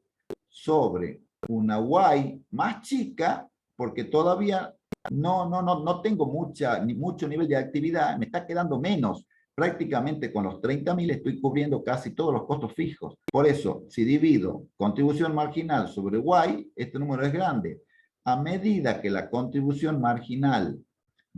sobre una Y más chica, porque todavía no tengo mucho nivel de actividad, me está quedando menos. Prácticamente con los 30.000 estoy cubriendo casi todos los costos fijos. Por eso, si divido contribución marginal sobre Y, este número es grande. A medida que la contribución marginal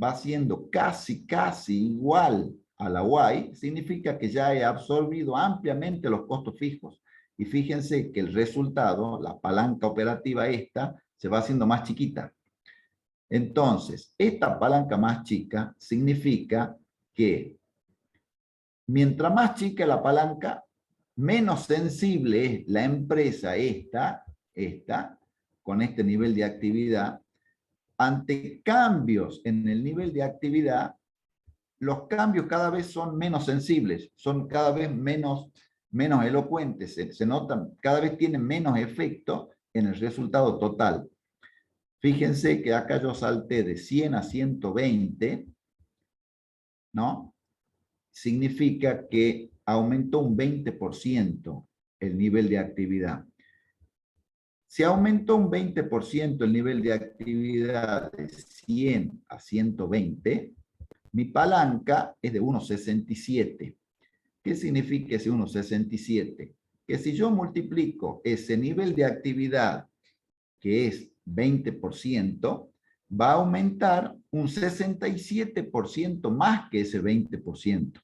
va siendo casi igual a la Y, significa que ya he absorbido ampliamente los costos fijos. Y fíjense que el resultado, la palanca operativa esta, se va haciendo más chiquita. Entonces, esta palanca más chica significa que mientras más chica la palanca, menos sensible es la empresa esta, con este nivel de actividad, ante cambios en el nivel de actividad. Los cambios cada vez son menos sensibles, son cada vez menos elocuentes, se notan, cada vez tienen menos efecto en el resultado total. Fíjense que acá yo salté de 100 a 120, ¿no? Significa que aumentó un 20% el nivel de actividad. Si aumentó un 20% el nivel de actividad de 100 a 120, mi palanca es de 1,67. ¿Qué significa ese 1,67? Que si yo multiplico ese nivel de actividad, que es 20%, va a aumentar un 67% más que ese 20%.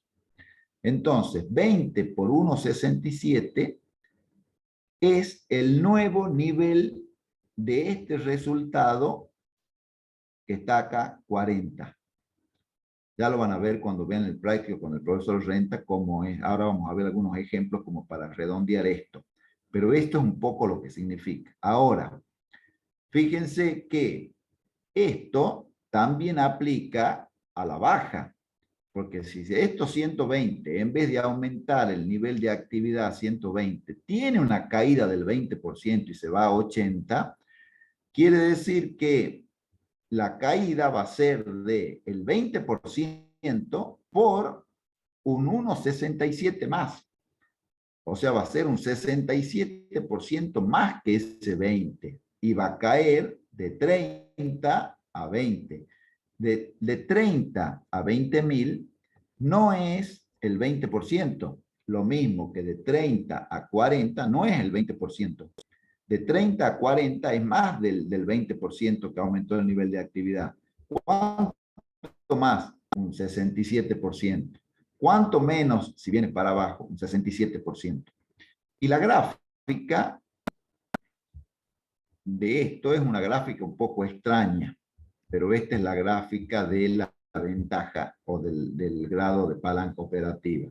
Entonces, 20 por 1,67 es el nuevo nivel de este resultado que está acá, 40. Ya lo van a ver cuando vean el práctico con el profesor Renta cómo es. Ahora vamos a ver algunos ejemplos como para redondear esto. Pero esto es un poco lo que significa. Ahora, fíjense que esto también aplica a la baja. Porque si estos 120, en vez de aumentar el nivel de actividad a 120, tiene una caída del 20% y se va a 80, quiere decir que la caída va a ser del 20% por un 1,67 más. O sea, va a ser un 67% más que ese 20. Y va a caer de 30 a 20. De 30 a 20.000 no es el 20%. Lo mismo que de 30 a 40 no es el 20%. De 30 a 40 es más del 20% que aumentó el nivel de actividad. ¿Cuánto más? Un 67%. ¿Cuánto menos si viene para abajo? Un 67%. Y la gráfica de esto es una gráfica un poco extraña, pero esta es la gráfica de la ventaja o del grado de palanca operativa.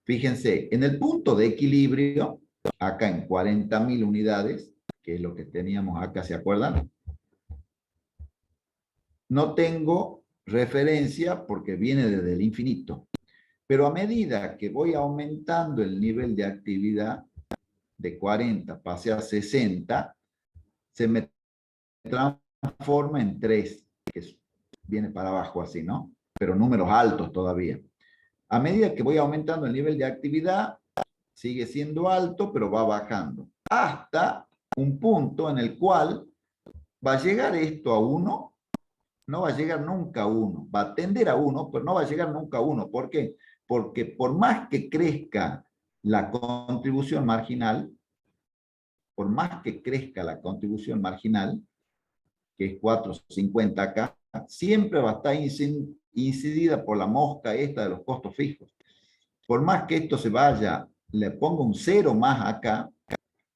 Fíjense, en el punto de equilibrio, acá en 40.000 unidades, que es lo que teníamos acá, ¿se acuerdan? No tengo referencia porque viene desde el infinito. Pero a medida que voy aumentando el nivel de actividad de 40, pase a 60, se me transforma en 3, que viene para abajo así, ¿no? Pero números altos todavía. A medida que voy aumentando el nivel de actividad, sigue siendo alto, pero va bajando. Hasta un punto en el cual va a llegar esto a 1, no va a llegar nunca a 1, va a tender a 1, pero no va a llegar nunca a 1. ¿Por qué? Porque por más que crezca la contribución marginal, por más que crezca la contribución marginal, que es 4,50 acá, siempre va a estar incidida por la mosca esta de los costos fijos. Por más que esto se vaya, le pongo un 0 más acá,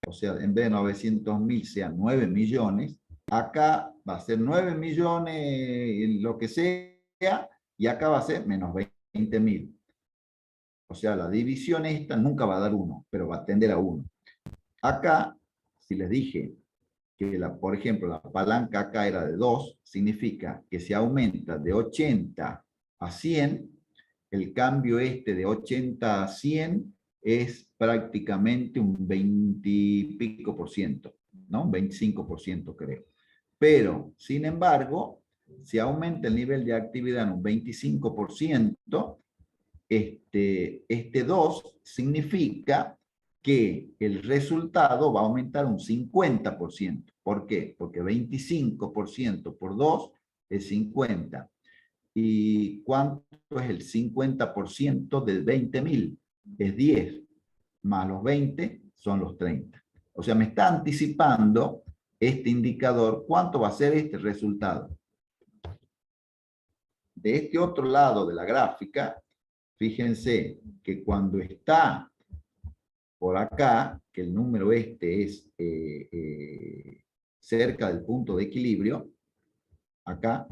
o sea, en vez de 900.000 sean 9 millones, acá va a ser 9 millones, lo que sea, y acá va a ser menos 20.000. O sea, la división esta nunca va a dar 1, pero va a tender a 1. Acá, si les dije que, por ejemplo, la palanca acá era de 2, significa que si aumenta de 80 a 100, el cambio este de 80 a 100 es prácticamente un 20 y pico por ciento, ¿no? Un 25% creo. Pero, sin embargo, si aumenta el nivel de actividad en un 25%, este 2 significa que el resultado va a aumentar un 50%. ¿Por qué? Porque 25% por 2 es 50. ¿Y cuánto es el 50% de 20.000? Es 10, más los 20 son los 30. O sea, me está anticipando este indicador cuánto va a ser este resultado. De este otro lado de la gráfica, fíjense que cuando está por acá, que el número este es cerca del punto de equilibrio, acá,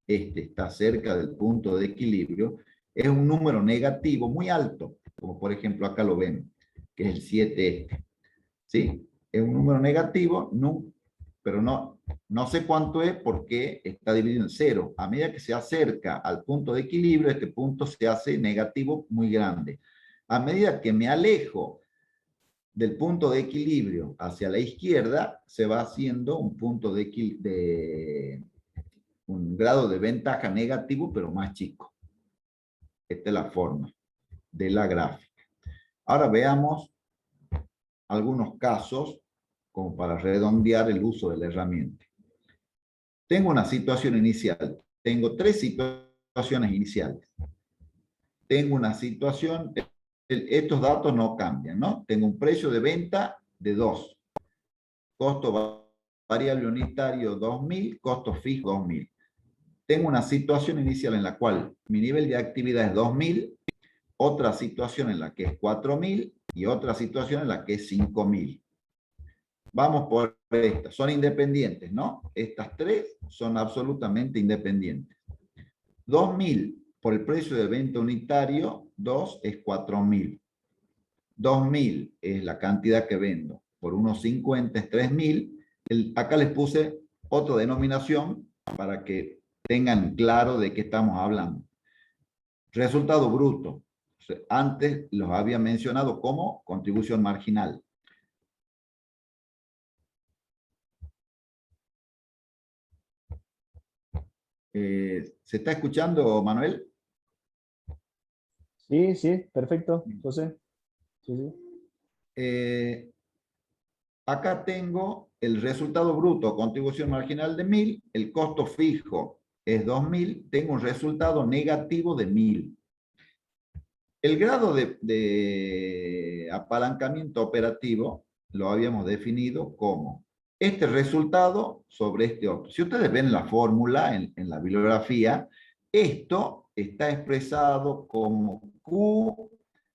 este está cerca del punto de equilibrio, es un número negativo muy alto, como por ejemplo acá lo ven, que es el 7 este. ¿Sí? Es un número negativo, no, pero no sé cuánto es porque está dividido en 0. A medida que se acerca al punto de equilibrio, este punto se hace negativo muy grande. A medida que me alejo del punto de equilibrio hacia la izquierda, se va haciendo un punto un grado de ventaja negativo, pero más chico. Esta es la forma de la gráfica. Ahora veamos algunos casos como para redondear el uso de la herramienta. Tengo una situación inicial. Tengo 3 situaciones iniciales. Tengo una situación, estos datos no cambian, ¿no? Tengo un precio de venta de 2. Costo variable unitario 2.000, costo fijo 2.000. Tengo una situación inicial en la cual mi nivel de actividad es 2.000, otra situación en la que es 4.000 y otra situación en la que es 5.000. Vamos por estas. Son independientes, ¿no? Estas 3 son absolutamente independientes. 2.000 por el precio de venta unitario, 2 es 4.000. 2.000 es la cantidad que vendo. Por unos 50 es 3.000. Acá les puse otra denominación para que tengan claro de qué estamos hablando. Resultado bruto. Antes los había mencionado como contribución marginal. ¿Se está escuchando, Manuel? Sí, sí, perfecto, José. Sí, sí. Acá tengo el resultado bruto, contribución marginal de 1.000, el costo fijo es 2.000, tengo un resultado negativo de 1.000. El grado de apalancamiento operativo lo habíamos definido como este resultado sobre este otro. Si ustedes ven la fórmula en la bibliografía, esto está expresado como Q,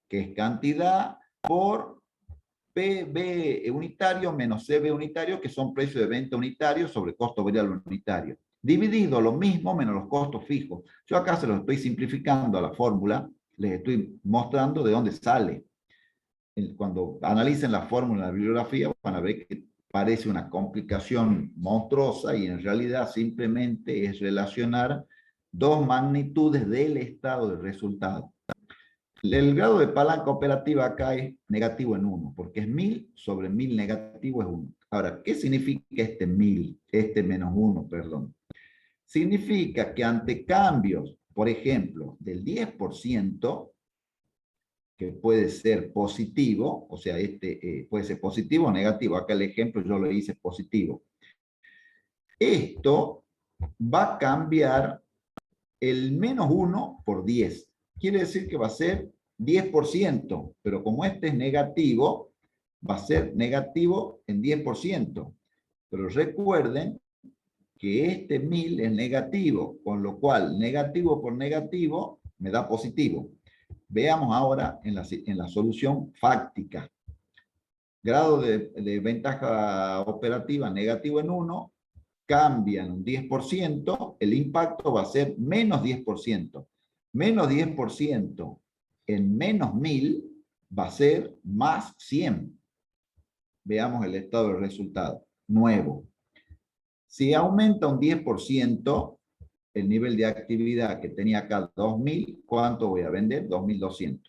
que es cantidad, por PB unitario menos CB unitario, que son precios de venta unitario sobre costo variable unitario. Dividido lo mismo menos los costos fijos. Yo acá se los estoy simplificando a la fórmula, les estoy mostrando de dónde sale. Cuando analicen la fórmula en la bibliografía, van a ver que parece una complicación monstruosa y en realidad simplemente es relacionar 2 magnitudes del estado de resultado. El grado de palanca operativa acá es negativo en 1, porque es 1.000 sobre 1.000 negativo es 1. Ahora, ¿qué significa este 1.000? Este menos 1, perdón. Significa que ante cambios, por ejemplo, del 10%, que puede ser positivo, o sea, puede ser positivo o negativo. Acá el ejemplo yo lo hice positivo. Esto va a cambiar el menos 1 por 10. Quiere decir que va a ser 10%, pero como este es negativo, va a ser negativo en 10%. Pero recuerden que este 1.000 es negativo, con lo cual negativo por negativo me da positivo. Veamos ahora en la solución fáctica. Grado de ventaja operativa negativo en 1, cambian un 10%, el impacto va a ser menos 10%. Menos 10% en menos 1.000 va a ser más 100. Veamos el estado del resultado. Nuevo. Si aumenta un 10%, el nivel de actividad que tenía acá 2.000, ¿cuánto voy a vender? 2.200.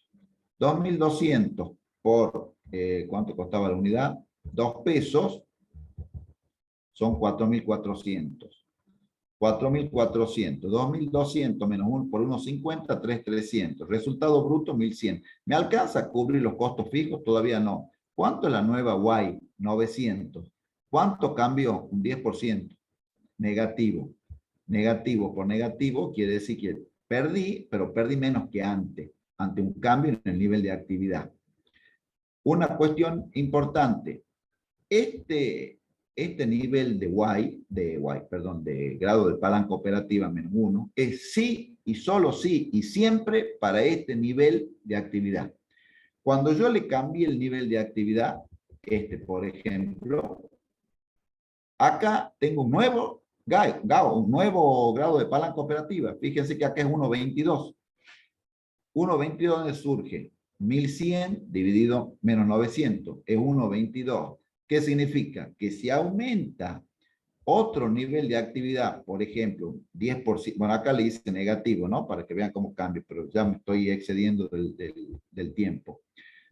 2.200 por, ¿cuánto costaba la unidad? 2 pesos, son 4.400. 4.400. 2.200 menos 1 por 1.50, 3.300. Resultado bruto, 1.100. ¿Me alcanza a cubrir los costos fijos? Todavía no. ¿Cuánto es la nueva Y? 900. ¿Cuánto cambió? Un 10%. Negativo. negativo por negativo quiere decir que perdí, pero perdí menos que antes, ante un cambio en el nivel de actividad. Una cuestión importante, este nivel de grado de palanca operativa -1, es sí y solo sí y siempre para este nivel de actividad. Cuando yo le cambie el nivel de actividad, por ejemplo, acá tengo un nuevo un nuevo grado de palanca operativa. Fíjense que acá es 1.22. 1.22, ¿dónde surge? 1100 dividido menos 900 es 1.22. ¿Qué significa? Que si aumenta otro nivel de actividad, por ejemplo, 10%, bueno, acá le hice negativo, ¿no? Para que vean cómo cambia, pero ya me estoy excediendo del tiempo.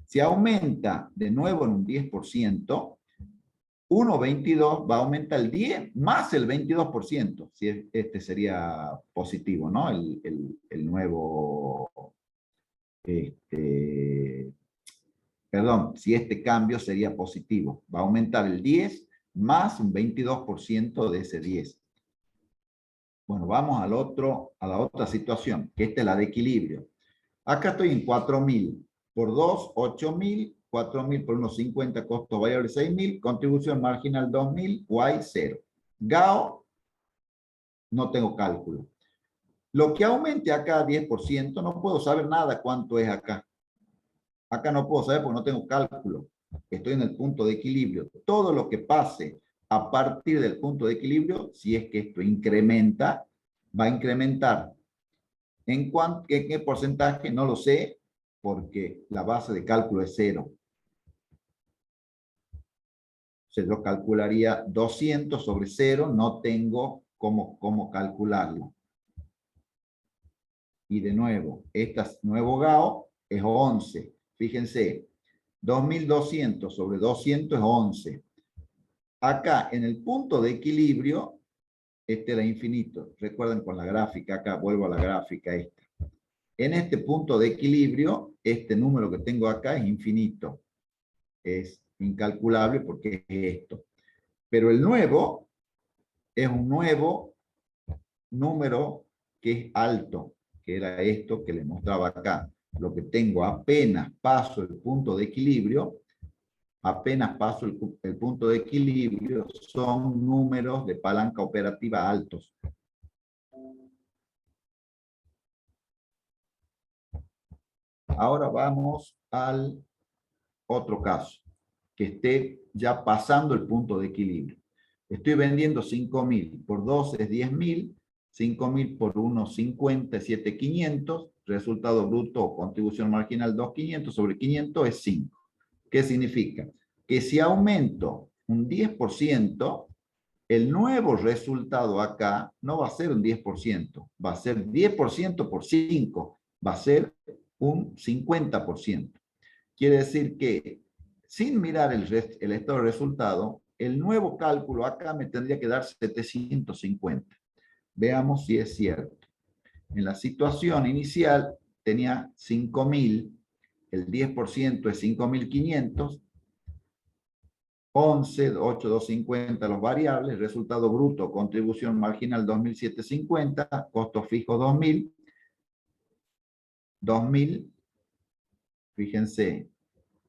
Si aumenta de nuevo en un 10%, 1.22 va a aumentar el 10 más el 22%, si este sería positivo, ¿no? El nuevo, perdón, si este cambio sería positivo, va a aumentar el 10 más un 22% de ese 10. Bueno, vamos a la otra situación, que esta es la de equilibrio. Acá estoy en 4.000 por 2, 8.000, 4.000 por 1.50, costo variable 6.000, contribución marginal 2.000, Y 0. GAO, no tengo cálculo. Lo que aumente acá 10%, no puedo saber nada cuánto es acá. Acá no puedo saber porque no tengo cálculo. Estoy en el punto de equilibrio. Todo lo que pase a partir del punto de equilibrio, si es que esto incrementa, va a incrementar. ¿En qué porcentaje? No lo sé, porque la base de cálculo es 0. O sea, yo calcularía 200 sobre 0, no tengo cómo calcularlo. Y de nuevo, este nuevo GAO es 11. Fíjense, 2.200 sobre 200 es 11. Acá, en el punto de equilibrio, este era infinito. Recuerden con la gráfica, acá vuelvo a la gráfica esta. En este punto de equilibrio, este número que tengo acá es infinito. Es incalculable porque es esto. Pero el nuevo es un nuevo número que es alto, que era esto que les mostraba acá. Lo que tengo apenas paso el punto de equilibrio, apenas paso el punto de equilibrio, son números de palanca operativa altos. Ahora vamos al otro caso, que esté ya pasando el punto de equilibrio. Estoy vendiendo 5.000, por 2 es 10.000, 5.000 por 1.50 es 7.500, resultado bruto o contribución marginal 2.500 sobre 500 es 5. ¿Qué significa? Que si aumento un 10%, el nuevo resultado acá no va a ser un 10%, va a ser 10% por 5, va a ser un 50%. Quiere decir que sin mirar el estado de resultado, el nuevo cálculo acá me tendría que dar 750. Veamos si es cierto. En la situación inicial tenía 5.000, el 10% es 5.500, 11, 8, 250 los variables, resultado bruto, contribución marginal 2.750, costo fijo 2.000, 2.000, fíjense,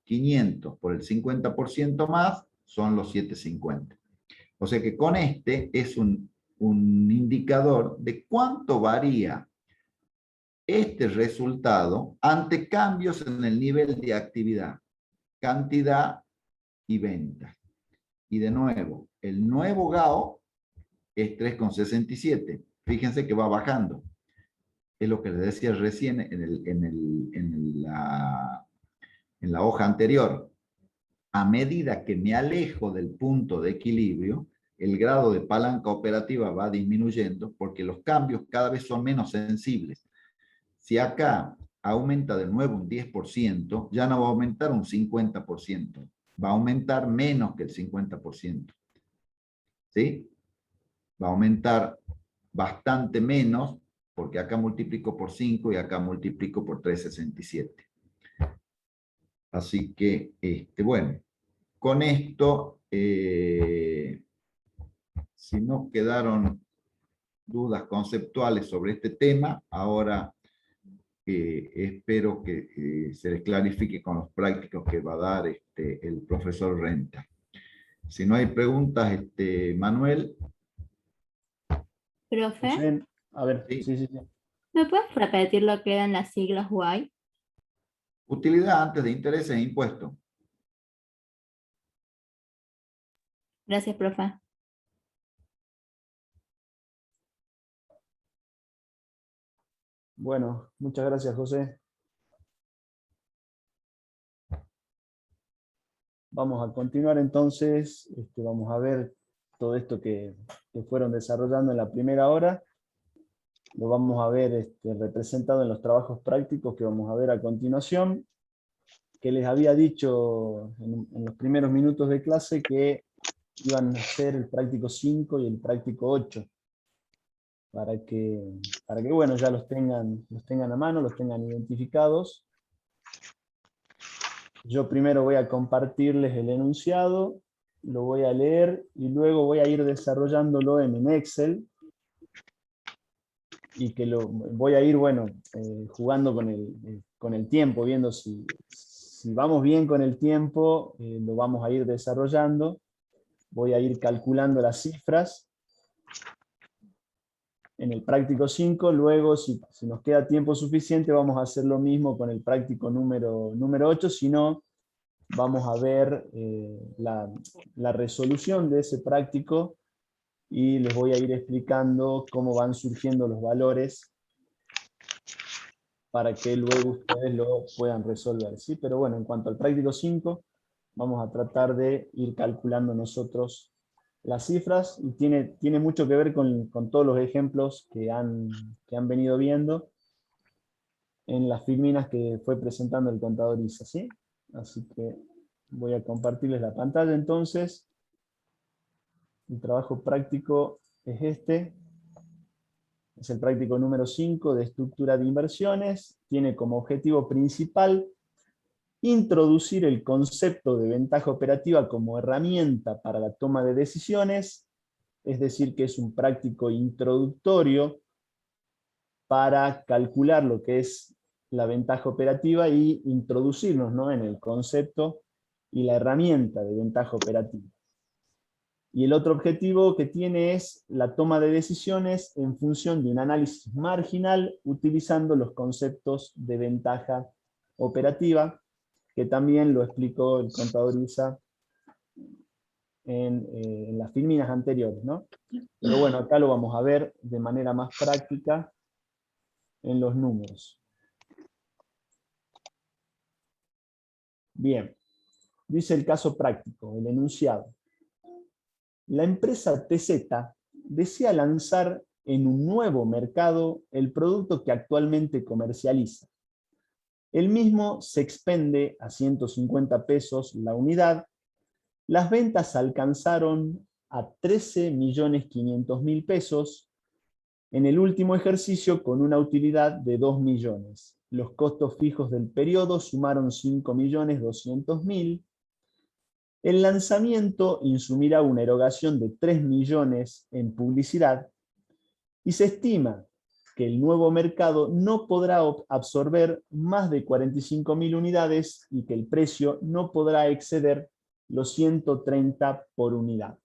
500 por el 50% más son los 750. O sea que con este es un indicador de cuánto varía este resultado ante cambios en el nivel de actividad, cantidad y venta. Y de nuevo, el nuevo GAO es 3,67. Fíjense que va bajando. Es lo que les decía recién en la hoja anterior. A medida que me alejo del punto de equilibrio, el grado de palanca operativa va disminuyendo porque los cambios cada vez son menos sensibles. Si acá aumenta de nuevo un 10%, ya no va a aumentar un 50%, va a aumentar menos que el 50%. ¿Sí? Va a aumentar bastante menos porque acá multiplico por 5 y acá multiplico por 3,67. Así que, bueno, con esto, si no quedaron dudas conceptuales sobre este tema. Ahora espero que se les clarifique con los prácticos que va a dar el profesor Renta. Si no hay preguntas, Manuel. Profe, José, a ver, Sí. sí. ¿me puedes repetir lo que eran las siglas UAI? Utilidad antes de intereses e impuestos. Gracias, profe. Bueno, muchas gracias, José. Vamos a continuar entonces, vamos a ver todo esto que fueron desarrollando en la primera hora. Lo vamos a ver representado en los trabajos prácticos que vamos a ver a continuación, que les había dicho en los primeros minutos de clase que iban a ser el práctico 5 y el práctico 8, para que bueno, ya los tengan a mano, los tengan identificados. Yo primero voy a compartirles el enunciado, lo voy a leer y luego voy a ir desarrollándolo en Excel, y que lo voy a ir, bueno, jugando con el tiempo, viendo si vamos bien con el tiempo, lo vamos a ir desarrollando. Voy a ir calculando las cifras en el práctico 5, luego si nos queda tiempo suficiente vamos a hacer lo mismo con el práctico número 8, si no, vamos a ver la resolución de ese práctico y les voy a ir explicando cómo van surgiendo los valores para que luego ustedes lo puedan resolver, ¿sí? Pero bueno, en cuanto al práctico 5, vamos a tratar de ir calculando nosotros las cifras, y tiene mucho que ver con todos los ejemplos que han venido viendo en las filminas que fue presentando el contador Isa, ¿sí? Así que voy a compartirles la pantalla entonces. El trabajo práctico es este. Es el práctico número 5 de estructura de inversiones. Tiene como objetivo principal introducir el concepto de ventaja operativa como herramienta para la toma de decisiones, es decir, que es un práctico introductorio para calcular lo que es la ventaja operativa y introducirnos, ¿no?, en el concepto y la herramienta de ventaja operativa. Y el otro objetivo que tiene es la toma de decisiones en función de un análisis marginal utilizando los conceptos de ventaja operativa, que también lo explicó el contador Isa en las filminas anteriores, ¿no? Pero bueno, acá lo vamos a ver de manera más práctica en los números. Bien, dice el caso práctico, el enunciado. La empresa TZ desea lanzar en un nuevo mercado el producto que actualmente comercializa. El mismo se expende a 150 pesos la unidad. Las ventas alcanzaron a 13.500.000 pesos en el último ejercicio con una utilidad de 2 millones. Los costos fijos del periodo sumaron 5.200.000. El lanzamiento insumirá una erogación de 3 millones en publicidad y se estima que el nuevo mercado no podrá absorber más de 45.000 unidades y que el precio no podrá exceder los 130 por unidad.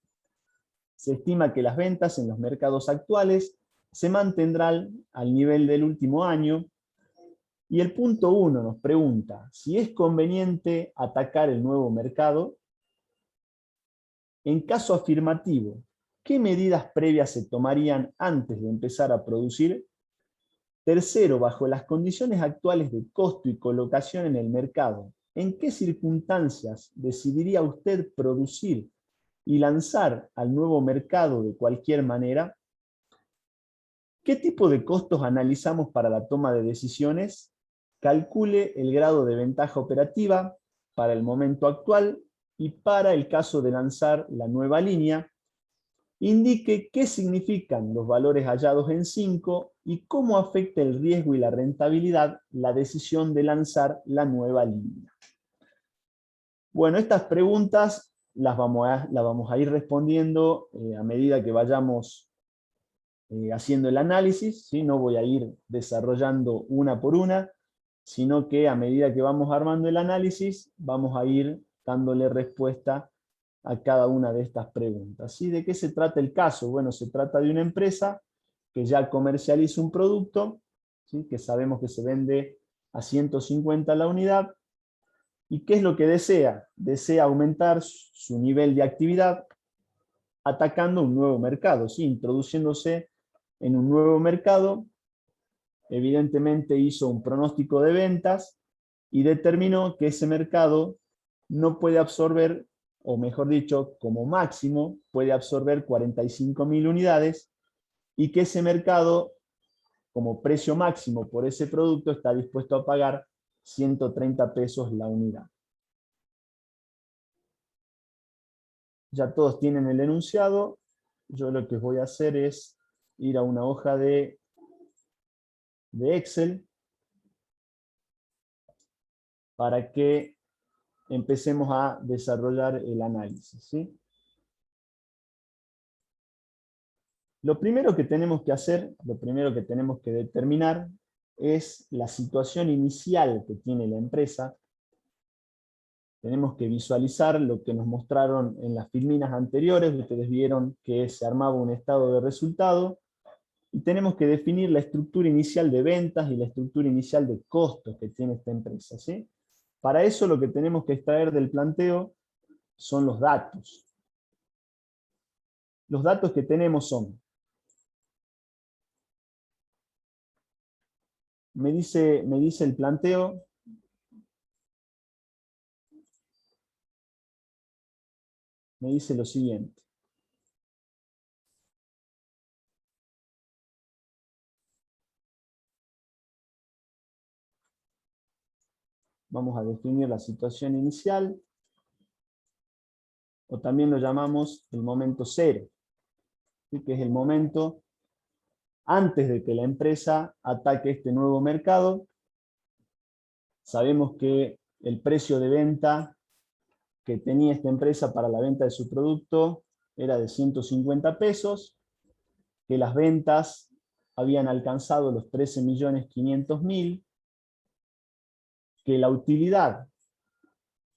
Se estima que las ventas en los mercados actuales se mantendrán al nivel del último año, y el punto 1 nos pregunta si es conveniente atacar el nuevo mercado. En caso afirmativo, ¿qué medidas previas se tomarían antes de empezar a producir? Tercero, bajo las condiciones actuales de costo y colocación en el mercado, ¿en qué circunstancias decidiría usted producir y lanzar al nuevo mercado de cualquier manera? ¿Qué tipo de costos analizamos para la toma de decisiones? Calcule el grado de ventaja operativa para el momento actual y para el caso de lanzar la nueva línea. Indique qué significan los valores hallados en 5 y cómo afecta el riesgo y la rentabilidad la decisión de lanzar la nueva línea. Bueno, estas preguntas las vamos a ir respondiendo a medida que vayamos haciendo el análisis, ¿sí? No voy a ir desarrollando una por una, sino que a medida que vamos armando el análisis, vamos a ir dándole respuesta a cada una de estas preguntas. ¿Sí? ¿De qué se trata el caso? Bueno, se trata de una empresa que ya comercializa un producto, ¿sí? Que sabemos que se vende a 150 la unidad. ¿Y qué es lo que desea? Desea aumentar su nivel de actividad atacando un nuevo mercado, ¿sí? Introduciéndose en un nuevo mercado. Evidentemente hizo un pronóstico de ventas y determinó que ese mercado no puede absorber, o mejor dicho, como máximo puede absorber 45.000 unidades, y que ese mercado, como precio máximo por ese producto, está dispuesto a pagar 130 pesos la unidad. Ya todos tienen el enunciado. Yo lo que voy a hacer es ir a una hoja de Excel para que empecemos a desarrollar el análisis, ¿sí? Lo primero que tenemos que hacer, lo primero que tenemos que determinar es la situación inicial que tiene la empresa. Tenemos que visualizar lo que nos mostraron en las filminas anteriores. Ustedes vieron que se armaba un estado de resultado. Y tenemos que definir la estructura inicial de ventas y la estructura inicial de costos que tiene esta empresa, ¿sí? Para eso lo que tenemos que extraer del planteo son los datos. Los datos que tenemos son: me dice el planteo me dice lo siguiente. Vamos a definir la situación inicial, o también lo llamamos el momento cero, ¿sí? Que es el momento antes de que la empresa ataque este nuevo mercado. Sabemos que el precio de venta que tenía esta empresa para la venta de su producto era de 150 pesos, que las ventas habían alcanzado los 13.500.000, que la utilidad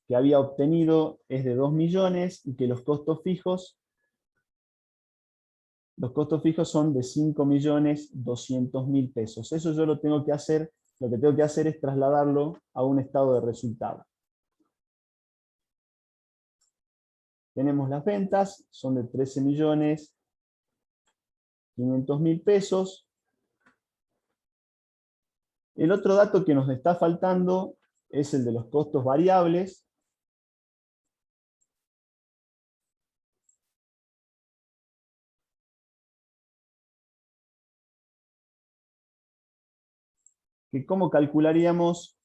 que había obtenido es de 2 millones y que los costos fijos son de 5.200.000 pesos. Eso yo lo que tengo que hacer es trasladarlo a un estado de resultado. Tenemos las ventas, son de 13.500.000 pesos. El otro dato que nos está faltando es el de los costos variables. Que ¿cómo calcularíamos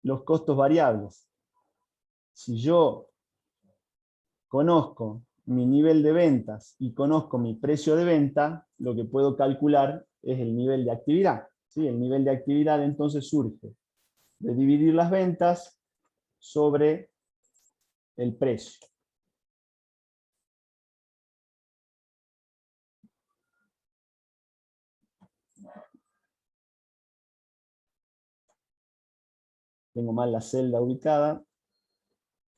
los costos variables? Si yo conozco mi nivel de ventas y conozco mi precio de venta, lo que puedo calcular es el nivel de actividad, ¿sí? El nivel de actividad entonces surge de dividir las ventas sobre el precio. Tengo mal la celda ubicada,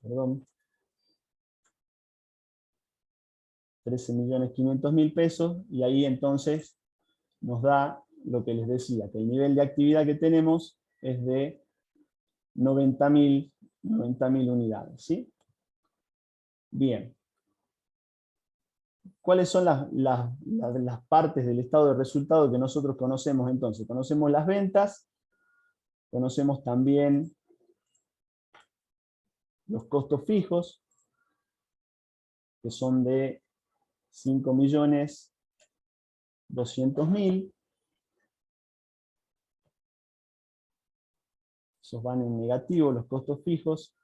perdón. 13.500.000 pesos, y ahí entonces nos da lo que les decía, que el nivel de actividad que tenemos es de 90.000 unidades, ¿sí? Bien. ¿Cuáles son las partes del estado de resultado que nosotros conocemos entonces? Conocemos las ventas, conocemos también los costos fijos, que son de 5.200.000. Esos van en negativo, los costos fijos.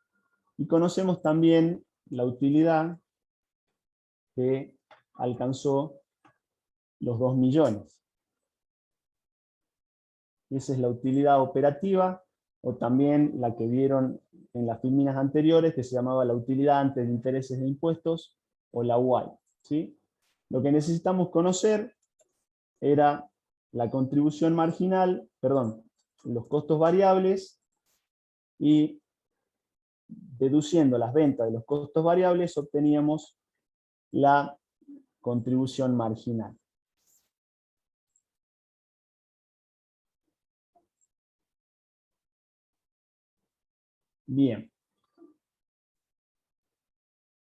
Y conocemos también la utilidad, que alcanzó los 2 millones. Esa es la utilidad operativa, o también la que vieron en las filminas anteriores, que se llamaba la utilidad antes de intereses e impuestos, o la UAI, ¿sí? Lo que necesitamos conocer era la contribución marginal, perdón, los costos variables, y deduciendo las ventas de los costos variables obteníamos la contribución marginal. Bien.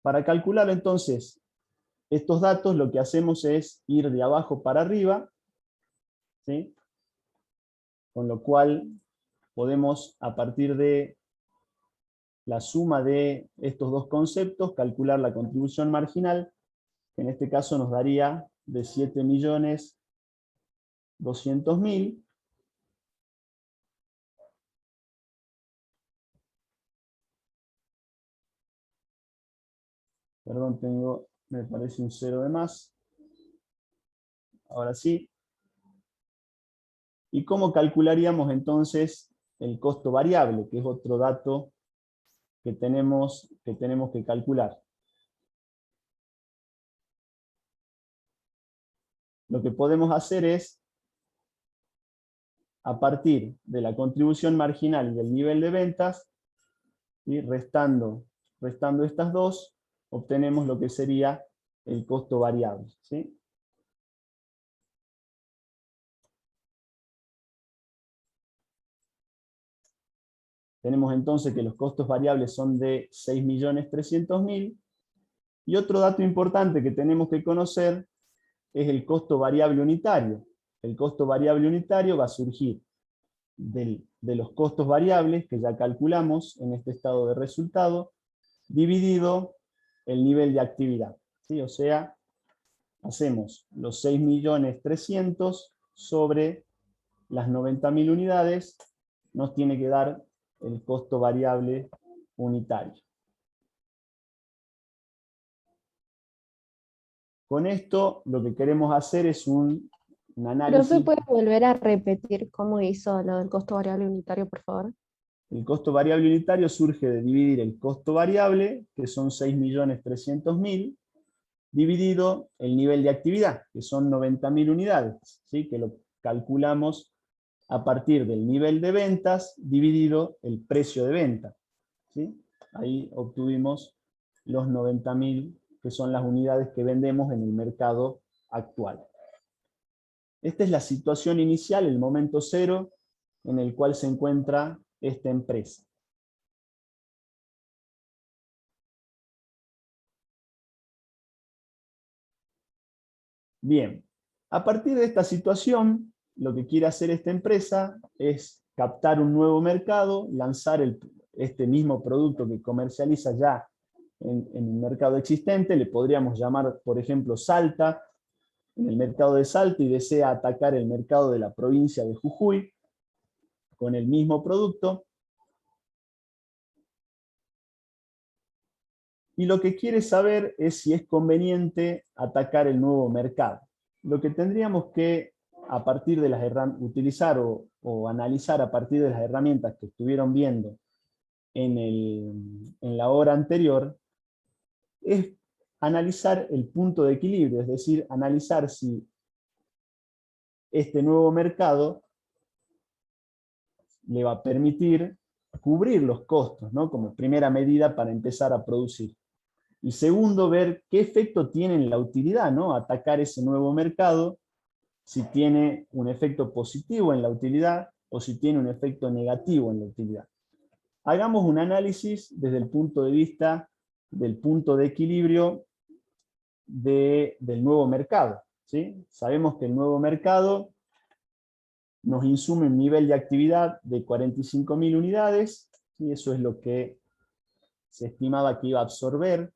Para calcular entonces estos datos, lo que hacemos es ir de abajo para arriba, ¿sí? Con lo cual podemos, a partir de la suma de estos dos conceptos, calcular la contribución marginal, que en este caso nos daría de 7.200.000. Perdón, me parece un 0 de más. Ahora sí. ¿Y cómo calcularíamos entonces el costo variable, que es otro dato que tenemos que calcular? Lo que podemos hacer es, a partir de la contribución marginal y del nivel de ventas, y restando estas dos, obtenemos lo que sería el costo variable, ¿sí? Tenemos entonces que los costos variables son de 6.300.000, y otro dato importante que tenemos que conocer es el costo variable unitario. El costo variable unitario va a surgir de los costos variables que ya calculamos en este estado de resultado, dividido el nivel de actividad, ¿sí? O sea, hacemos los 6.300.000 sobre las 90.000 unidades, nos tiene que dar el costo variable unitario. Con esto lo que queremos hacer es un análisis. ¿Profe, puede volver a repetir cómo hizo lo del costo variable unitario, por favor? El costo variable unitario surge de dividir el costo variable, que son 6.300.000, dividido el nivel de actividad, que son 90.000 unidades, ¿sí? Que lo calculamos a partir del nivel de ventas dividido el precio de venta, ¿sí? Ahí obtuvimos los 90.000, que son las unidades que vendemos en el mercado actual. Esta es la situación inicial, el momento cero, en el cual se encuentra esta empresa. Bien, a partir de esta situación, lo que quiere hacer esta empresa es captar un nuevo mercado, lanzar este mismo producto que comercializa ya en un mercado existente, le podríamos llamar, por ejemplo, Salta, en el mercado de Salta, y desea atacar el mercado de la provincia de Jujuy con el mismo producto. Y lo que quiere saber es si es conveniente atacar el nuevo mercado. Lo que tendríamos que, a partir de utilizar o analizar a partir de las herramientas que estuvieron viendo en la hora anterior, es analizar el punto de equilibrio, es decir, analizar si este nuevo mercado le va a permitir cubrir los costos, ¿no? Como primera medida para empezar a producir. Y segundo, ver qué efecto tiene en la utilidad, ¿no? Atacar ese nuevo mercado, si tiene un efecto positivo en la utilidad o si tiene un efecto negativo en la utilidad. Hagamos un análisis desde el punto de vista del punto de equilibrio del nuevo mercado, ¿sí? Sabemos que el nuevo mercado nos insume un nivel de actividad de 45.000 unidades, y eso es lo que se estimaba que iba a absorber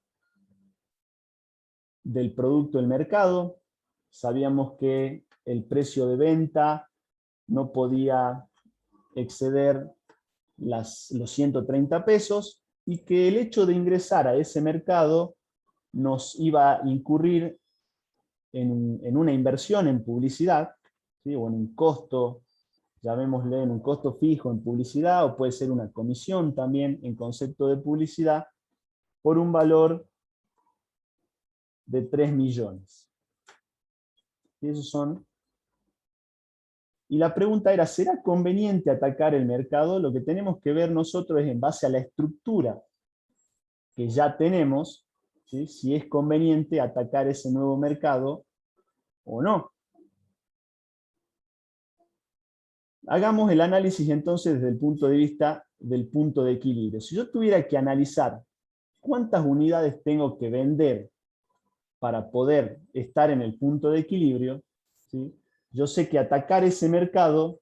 del producto del mercado. Sabíamos que el precio de venta no podía exceder los 130 pesos, y que el hecho de ingresar a ese mercado nos iba a incurrir en una inversión en publicidad, ¿sí? O en un costo, llamémosle en un costo fijo en publicidad, o puede ser una comisión también en concepto de publicidad, por un valor de 3 millones. Y esos son. Y la pregunta era, ¿será conveniente atacar el mercado? Lo que tenemos que ver nosotros es en base a la estructura que ya tenemos, ¿sí? Si es conveniente atacar ese nuevo mercado o no. Hagamos el análisis entonces desde el punto de vista del punto de equilibrio. Si yo tuviera que analizar cuántas unidades tengo que vender para poder estar en el punto de equilibrio, ¿sí? Yo sé que atacar ese mercado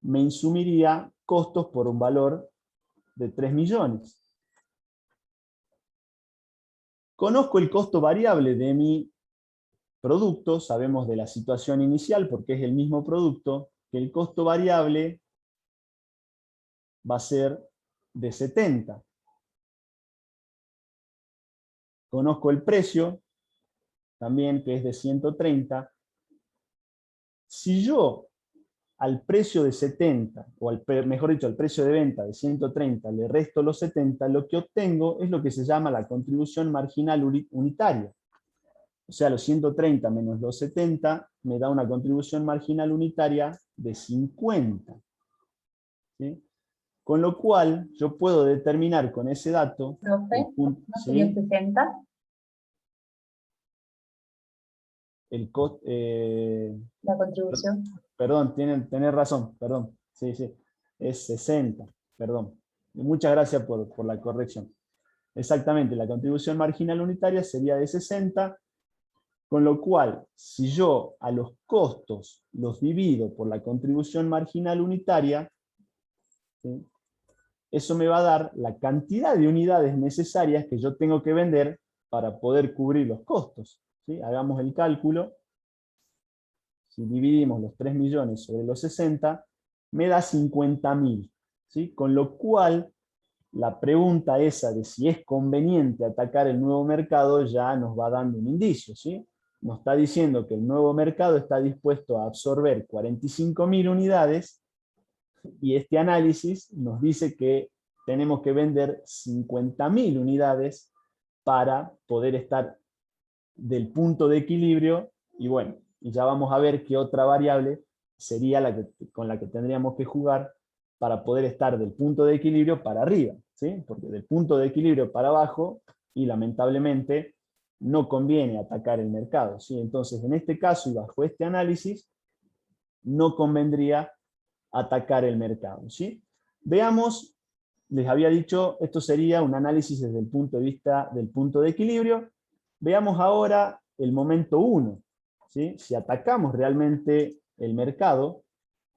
me insumiría costos por un valor de 3 millones. Conozco el costo variable de mi producto, sabemos de la situación inicial porque es el mismo producto, que el costo variable va a ser de 70. Conozco el precio, también que es de 130. Si yo al precio de 70, o mejor dicho, al precio de venta de 130, le resto los 70, lo que obtengo es lo que se llama la contribución marginal unitaria. O sea, los 130 menos los 70 me da una contribución marginal unitaria de 50. ¿Sí? Con lo cual, yo puedo determinar con ese dato... Profe, ¿sí? ¿no sería 60? El costo... La contribución. Perdón, tenés razón, perdón. Sí, sí. Es 60, perdón. Muchas gracias por la corrección. Exactamente, la contribución marginal unitaria sería de 60, con lo cual, si yo a los costos los divido por la contribución marginal unitaria, ¿sí? Eso me va a dar la cantidad de unidades necesarias que yo tengo que vender para poder cubrir los costos. ¿Sí? Hagamos el cálculo. Si dividimos los 3 millones sobre los 60, me da 50.000. ¿Sí? Con lo cual, la pregunta esa de si es conveniente atacar el nuevo mercado ya nos va dando un indicio. ¿Sí? Nos está diciendo que el nuevo mercado está dispuesto a absorber 45.000 unidades, y este análisis nos dice que tenemos que vender 50.000 unidades para poder estar del punto de equilibrio, y bueno, y ya vamos a ver qué otra variable sería con la que tendríamos que jugar para poder estar del punto de equilibrio para arriba, ¿sí? Porque del punto de equilibrio para abajo, y lamentablemente, no conviene atacar el mercado, ¿sí? Entonces, en este caso, y bajo este análisis, no convendría atacar el mercado, ¿sí? Veamos, les había dicho, esto sería un análisis desde el punto de vista del punto de equilibrio. Veamos ahora el momento 1, ¿sí? Si atacamos realmente el mercado,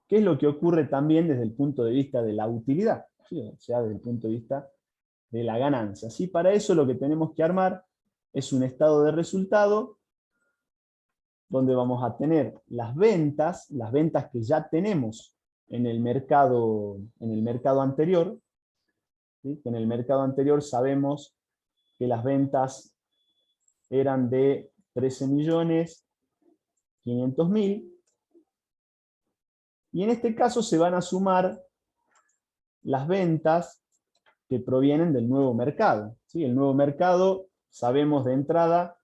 ¿qué es lo que ocurre también desde el punto de vista de la utilidad? ¿Sí? O sea, desde el punto de vista de la ganancia, ¿sí? Para eso lo que tenemos que armar es un estado de resultado donde vamos a tener las ventas que ya tenemos en el mercado anterior. ¿Sí? En el mercado anterior sabemos que las ventas eran de 13.500.000, y en este caso se van a sumar las ventas que provienen del nuevo mercado. ¿Sí? El nuevo mercado sabemos de entrada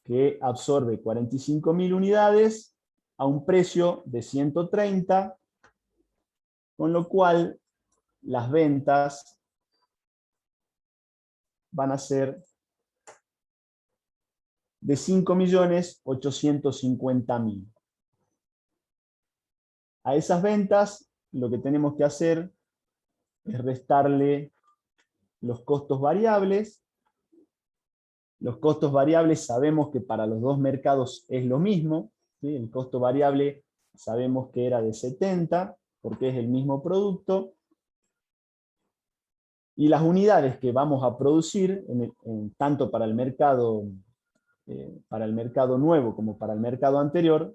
que absorbe 45.000 unidades a un precio de 130, con lo cual las ventas van a ser de 5.850.000. A esas ventas lo que tenemos que hacer es restarle los costos variables. Los costos variables sabemos que para los dos mercados es lo mismo, ¿sí? El costo variable sabemos que era de 70, porque es el mismo producto. Y las unidades que vamos a producir, tanto para el mercado nuevo como para el mercado anterior,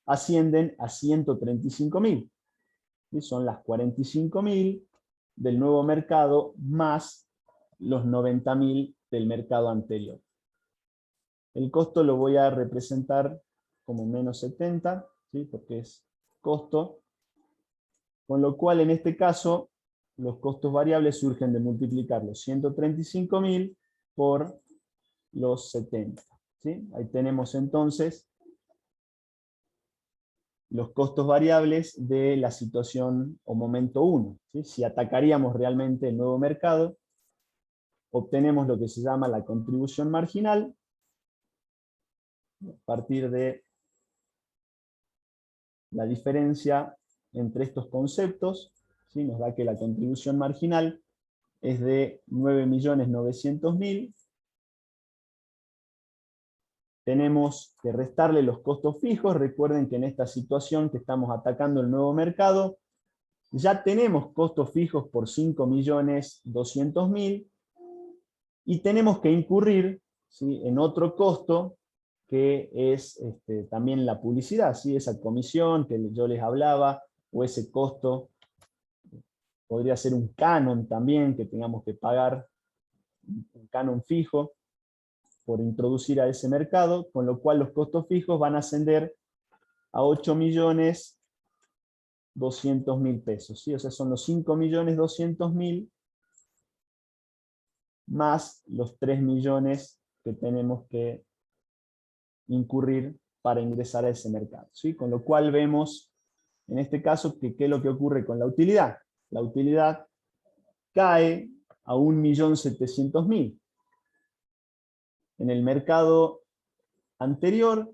ascienden a 135.000. ¿Sí? Son las 45.000 del nuevo mercado más los 90.000 del mercado anterior. El costo lo voy a representar como menos 70, ¿sí? Porque es costo, con lo cual en este caso los costos variables surgen de multiplicar los 135.000 por los 70. ¿Sí? Ahí tenemos entonces los costos variables de la situación o momento 1. ¿Sí? Si atacaríamos realmente el nuevo mercado, obtenemos lo que se llama la contribución marginal, a partir de la diferencia entre estos conceptos, ¿sí? Nos da que la contribución marginal es de 9.900.000. Tenemos que restarle los costos fijos. Recuerden que en esta situación que estamos atacando el nuevo mercado, ya tenemos costos fijos por 5.200.000 y tenemos que incurrir, ¿sí?, en otro costo que es también la publicidad, ¿sí? Esa comisión que yo les hablaba, o ese costo, podría ser un canon también que tengamos que pagar, un canon fijo, por introducir a ese mercado, con lo cual los costos fijos van a ascender a 8.200.000 pesos, ¿sí? O sea, son los 5.200.000 más los 3 millones que tenemos que incurrir para ingresar a ese mercado, ¿sí? Con lo cual vemos, en este caso, que qué es lo que ocurre con la utilidad. La utilidad cae a 1.700.000. En el mercado anterior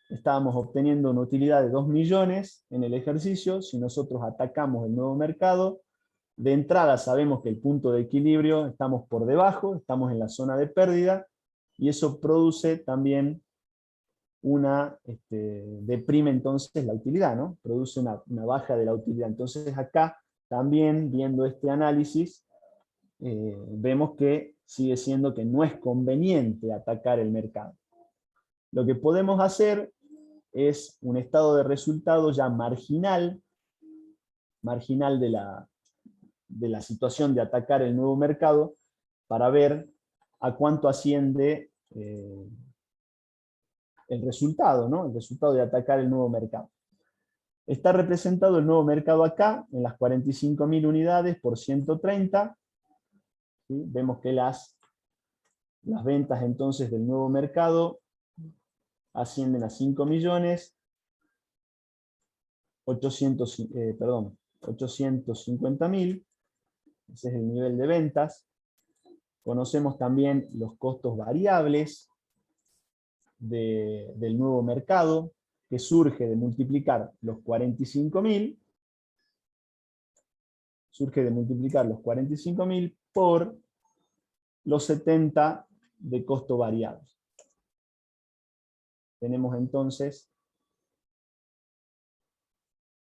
estábamos obteniendo una utilidad de 2 millones en el ejercicio. Si nosotros atacamos el nuevo mercado, de entrada sabemos que el punto de equilibrio estamos por debajo, estamos en la zona de pérdida, y eso produce también deprime entonces la utilidad, ¿no? Produce una baja de la utilidad. Entonces acá también, viendo este análisis, vemos que sigue siendo que no es conveniente atacar el mercado. Lo que podemos hacer es un estado de resultado ya marginal de la situación de atacar el nuevo mercado, para ver a cuánto asciende el resultado, ¿no? El resultado de atacar el nuevo mercado. Está representado el nuevo mercado acá, en las 45.000 unidades por 130. ¿Sí? Vemos que las ventas entonces del nuevo mercado ascienden a 5.850.000. Ese es el nivel de ventas. Conocemos también los costos variables del nuevo mercado, que surge de multiplicar los 45.000, por los 70 de costo variable. Tenemos entonces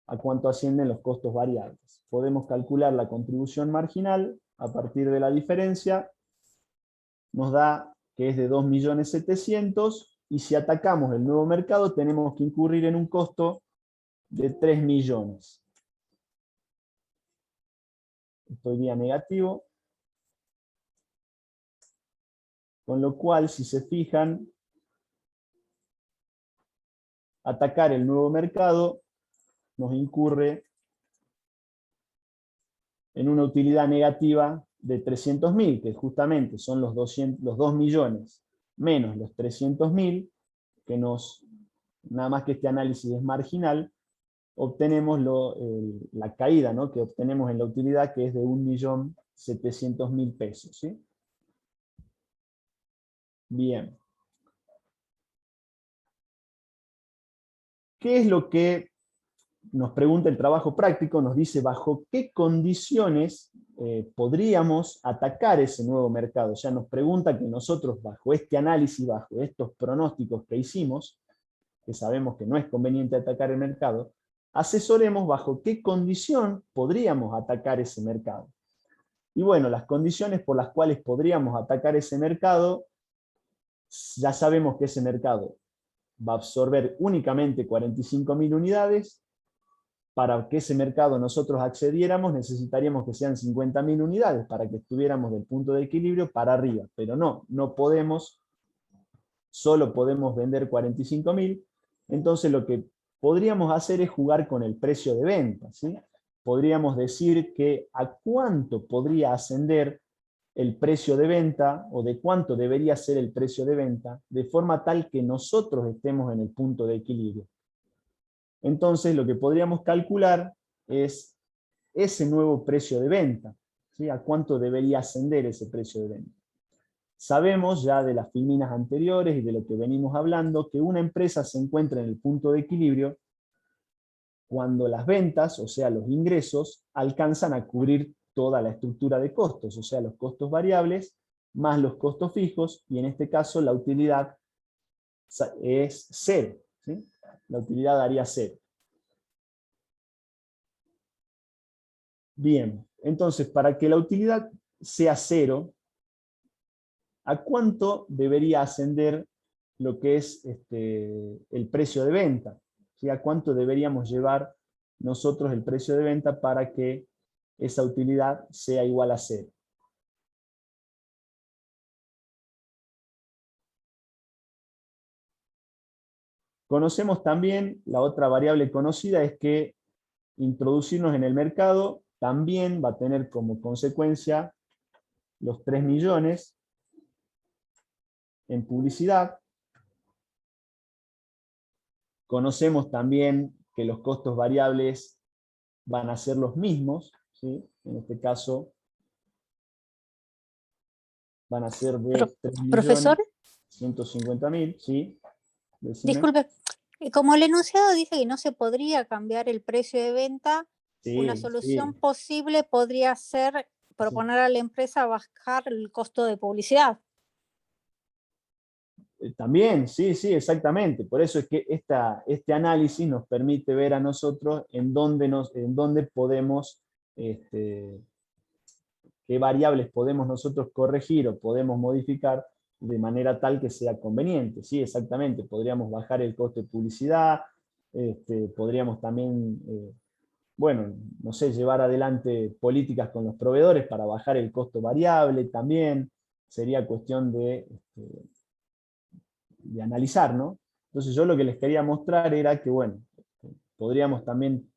a cuánto ascienden los costos variables. Podemos calcular la contribución marginal a partir de la diferencia. Nos da que es de 2.700.000, y si atacamos el nuevo mercado tenemos que incurrir en un costo de 3 millones. Esto iría negativo. Con lo cual, si se fijan, atacar el nuevo mercado nos incurre en una utilidad negativa de 300.000, que justamente son los 2 millones menos los 300.000, que nada más que este análisis es marginal, obtenemos la caída, ¿no?, que obtenemos en la utilidad, que es de 1.700.000 pesos, ¿sí? Bien. ¿Qué es lo que nos pregunta el trabajo práctico? Nos dice bajo qué condiciones podríamos atacar ese nuevo mercado. O sea, nos pregunta que nosotros, bajo este análisis, bajo estos pronósticos que hicimos, que sabemos que no es conveniente atacar el mercado, asesoremos bajo qué condición podríamos atacar ese mercado. Y bueno, las condiciones por las cuales podríamos atacar ese mercado, ya sabemos que ese mercado va a absorber únicamente 45.000 unidades. Para que ese mercado nosotros accediéramos, necesitaríamos que sean 50.000 unidades para que estuviéramos del punto de equilibrio para arriba. Pero no podemos, solo podemos vender 45.000. Entonces lo que podríamos hacer es jugar con el precio de venta, ¿sí? Podríamos decir que a cuánto podría ascender el precio de venta, o de cuánto debería ser el precio de venta, de forma tal que nosotros estemos en el punto de equilibrio. Entonces lo que podríamos calcular es ese nuevo precio de venta, ¿sí? ¿A cuánto debería ascender ese precio de venta? Sabemos ya de las filminas anteriores y de lo que venimos hablando que una empresa se encuentra en el punto de equilibrio cuando las ventas, o sea los ingresos, alcanzan a cubrir toda la estructura de costos, o sea los costos variables más los costos fijos, y en este caso la utilidad es cero, ¿sí? La utilidad daría cero. Bien, entonces para que la utilidad sea cero, ¿a cuánto debería ascender lo que es el precio de venta? ¿Sí? ¿A cuánto deberíamos llevar nosotros el precio de venta para que esa utilidad sea igual a cero? Conocemos también, la otra variable conocida es que introducirnos en el mercado también va a tener como consecuencia los 3 millones en publicidad. Conocemos también que los costos variables van a ser los mismos, ¿sí? En este caso van a ser de 3.150.000, ¿sí? Decime. Disculpe, como el enunciado dice que no se podría cambiar el precio de venta, una Sí, solución sí. posible podría ser proponer a la empresa bajar el costo de publicidad. También, sí, sí, exactamente. Por eso es que este análisis nos permite ver a nosotros en dónde podemos, qué variables podemos nosotros corregir o podemos modificar de manera tal que sea conveniente. Sí, exactamente. Podríamos bajar el costo de publicidad, podríamos también, bueno, no sé, llevar adelante políticas con los proveedores para bajar el costo variable también. Sería cuestión de analizar, ¿no? Entonces yo lo que les quería mostrar era que, bueno, podríamos también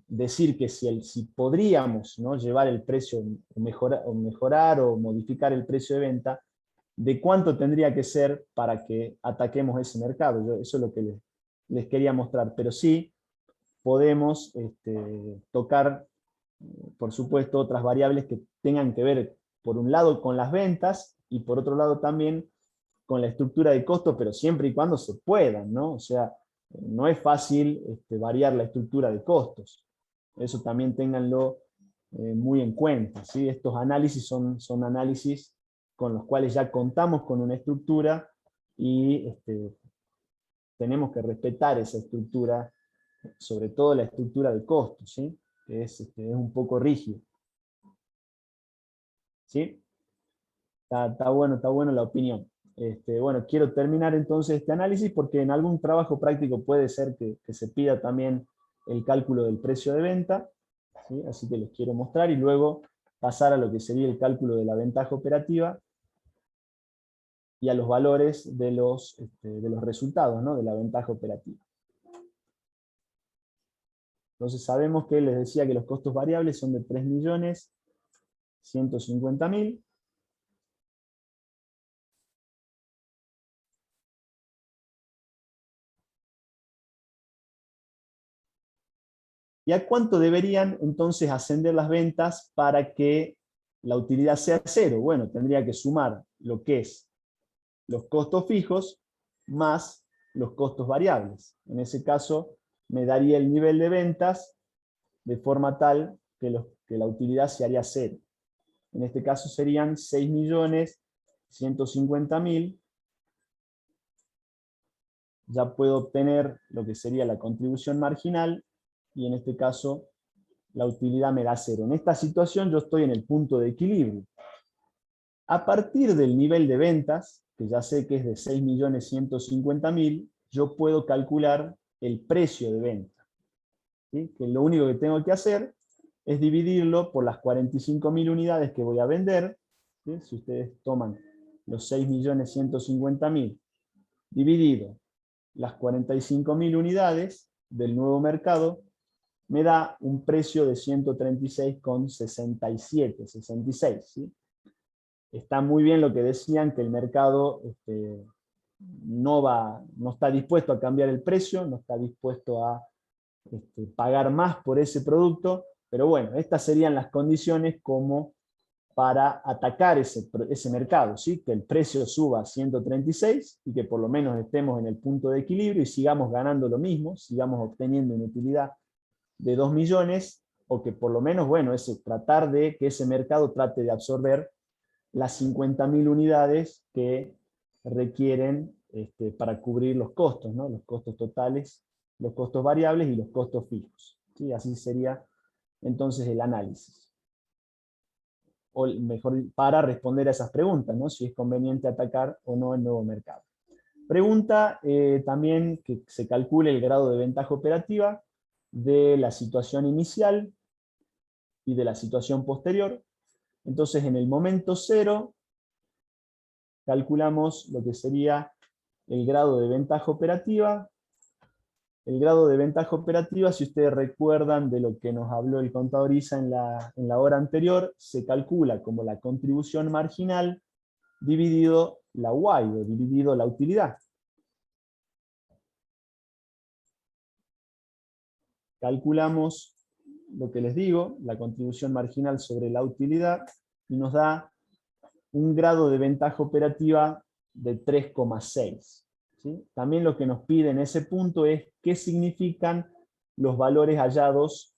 decir que si podríamos, ¿no?, llevar el precio, mejorar o modificar el precio de venta, de cuánto tendría que ser para que ataquemos ese mercado. Eso es lo que les quería mostrar, pero sí podemos tocar, por supuesto, otras variables que tengan que ver, por un lado, con las ventas, y por otro lado también con la estructura de costos, pero siempre y cuando se puedan, ¿no? O sea, no es fácil variar la estructura de costos. Eso también ténganlo muy en cuenta, ¿sí? Estos análisis son análisis con los cuales ya contamos con una estructura y tenemos que respetar esa estructura, sobre todo la estructura de costos, ¿sí? Que es un poco rígido. ¿Sí? Está bueno la opinión. Bueno, quiero terminar entonces este análisis porque en algún trabajo práctico puede ser que se pida también el cálculo del precio de venta, ¿sí? Así que les quiero mostrar y luego pasar a lo que sería el cálculo de la ventaja operativa y a los valores de los resultados, ¿no?, de la ventaja operativa. Entonces sabemos que les decía que los costos variables son de 3.150.000. ¿Y a cuánto deberían entonces ascender las ventas para que la utilidad sea cero? Bueno, tendría que sumar lo que es los costos fijos más los costos variables. En ese caso, me daría el nivel de ventas de forma tal que la utilidad se haría cero. En este caso serían 6.150.000. Ya puedo obtener lo que sería la contribución marginal, y en este caso la utilidad me da cero. En esta situación yo estoy en el punto de equilibrio. A partir del nivel de ventas, que ya sé que es de 6.150.000, yo puedo calcular el precio de venta, ¿sí? Que lo único que tengo que hacer es dividirlo por las 45.000 unidades que voy a vender, ¿sí? Si ustedes toman los 6.150.000 dividido las 45.000 unidades del nuevo mercado, me da un precio de 136,66, ¿sí? Está muy bien lo que decían, que el mercado no está dispuesto a cambiar el precio, no está dispuesto a pagar más por ese producto, pero bueno, estas serían las condiciones como para atacar ese mercado, ¿sí? Que el precio suba a 136 y que por lo menos estemos en el punto de equilibrio y sigamos ganando lo mismo, sigamos obteniendo una utilidad de 2 millones, o que por lo menos, bueno, tratar de que ese mercado trate de absorber las 50.000 unidades que requieren para cubrir los costos, ¿no? Los costos totales, los costos variables y los costos fijos, ¿sí? Así sería entonces el análisis. O mejor, para responder a esas preguntas, ¿no? Si es conveniente atacar o no el nuevo mercado. Pregunta también que se calcule el grado de ventaja operativa de la situación inicial y de la situación posterior. Entonces, en el momento cero, calculamos lo que sería el grado de ventaja operativa. El grado de ventaja operativa, si ustedes recuerdan de lo que nos habló el contador Isa en la hora anterior, se calcula como la contribución marginal dividido la Y, o dividido la utilidad. Calculamos lo que les digo, la contribución marginal sobre la utilidad, y nos da un grado de ventaja operativa de 3,6. ¿sí? También lo que nos pide en ese punto es qué significan los valores hallados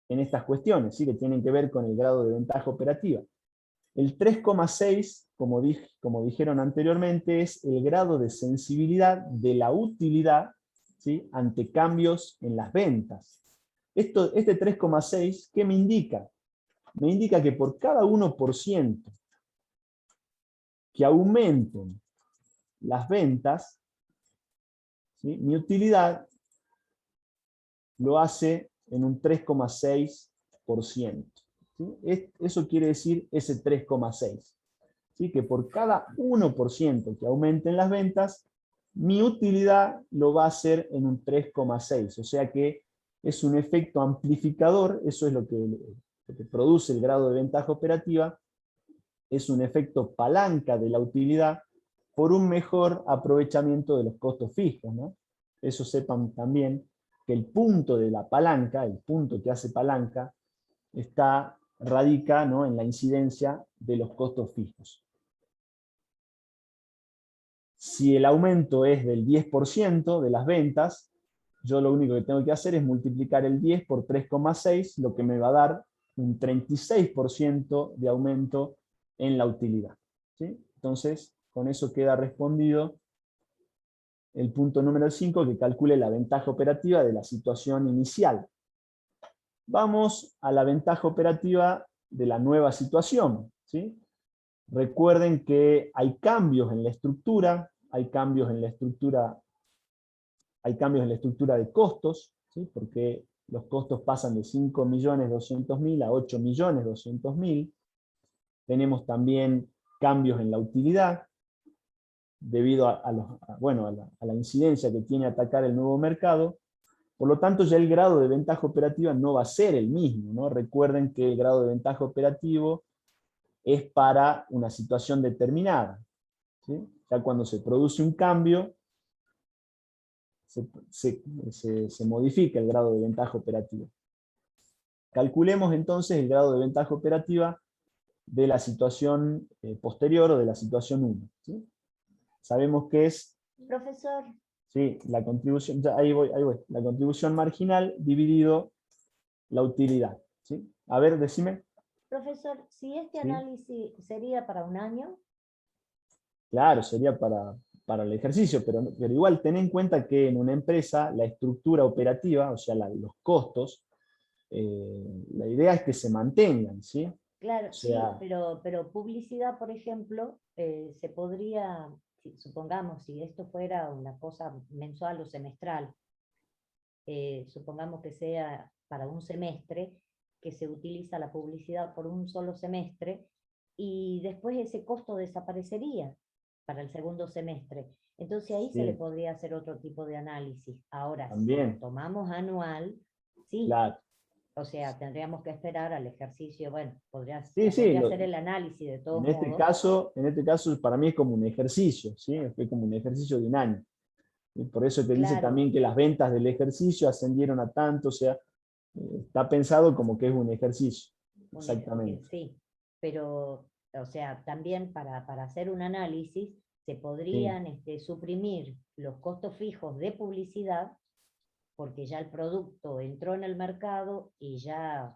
en estas cuestiones, ¿sí? Que tienen que ver con el grado de ventaja operativa. El 3,6, como dijeron anteriormente, es el grado de sensibilidad de la utilidad, ¿sí? Ante cambios en las ventas. Este 3,6, ¿qué me indica? Me indica que por cada 1% que aumenten las ventas, ¿sí? Mi utilidad lo hace en un 3,6%. ¿sí? Eso quiere decir ese 3,6. ¿sí? Que por cada 1% que aumenten las ventas, mi utilidad lo va a hacer en un 3,6. O sea que es un efecto amplificador, eso es lo que produce el grado de ventaja operativa, es un efecto palanca de la utilidad por un mejor aprovechamiento de los costos fijos, ¿no? Eso sepan también que el punto de la palanca, el punto que hace palanca, radica, ¿no? en la incidencia de los costos fijos. Si el aumento es del 10% de las ventas, yo lo único que tengo que hacer es multiplicar el 10 por 3,6, lo que me va a dar un 36% de aumento en la utilidad. ¿sí? Entonces, con eso queda respondido el punto número 5, que calcule la ventaja operativa de la situación inicial. Vamos a la ventaja operativa de la nueva situación. ¿sí? Recuerden que hay cambios en la estructura, hay cambios en la estructura de costos, ¿sí? Porque los costos pasan de 5.200.000 a 8.200.000. Tenemos también cambios en la utilidad, debido a la incidencia que tiene atacar el nuevo mercado. Por lo tanto, ya el grado de ventaja operativa no va a ser el mismo, ¿no? Recuerden que el grado de ventaja operativo es para una situación determinada. ¿sí? Ya cuando se produce un cambio, se modifica el grado de ventaja operativa. Calculemos entonces el grado de ventaja operativa de la situación posterior o de la situación 1. ¿sí? Sabemos que es Profesor, ¿sí? La contribución, ahí voy, la contribución marginal dividido la utilidad. ¿sí? A ver, decime. profesor, si este Sí. análisis sería para un año, Claro, sería para el ejercicio, pero igual ten en cuenta que en una empresa la estructura operativa, o sea, los costos, la idea es que se mantengan, ¿sí? claro, O sea, sí, pero publicidad, por ejemplo, se podría, supongamos, si esto fuera una cosa mensual o semestral, supongamos que sea para un semestre, que se utiliza la publicidad por un solo semestre, y después ese costo desaparecería para el segundo semestre. Entonces ahí se le sí, podría hacer otro tipo de análisis. Ahora, si lo también, tomamos anual, sí, claro. O sea, tendríamos que esperar al ejercicio, bueno, Sí, podría lo- hacer el análisis de todos en este modos. caso para mí es como un ejercicio, ¿sí? Es como un ejercicio de un año. Y por eso que dice Claro. también que las ventas del ejercicio ascendieron a tanto, o sea, está pensado como que es un ejercicio. Exactamente. Sí, pero, o sea, también para hacer un análisis se Sí, podrían suprimir los costos fijos de publicidad, porque ya el producto entró en el mercado y ya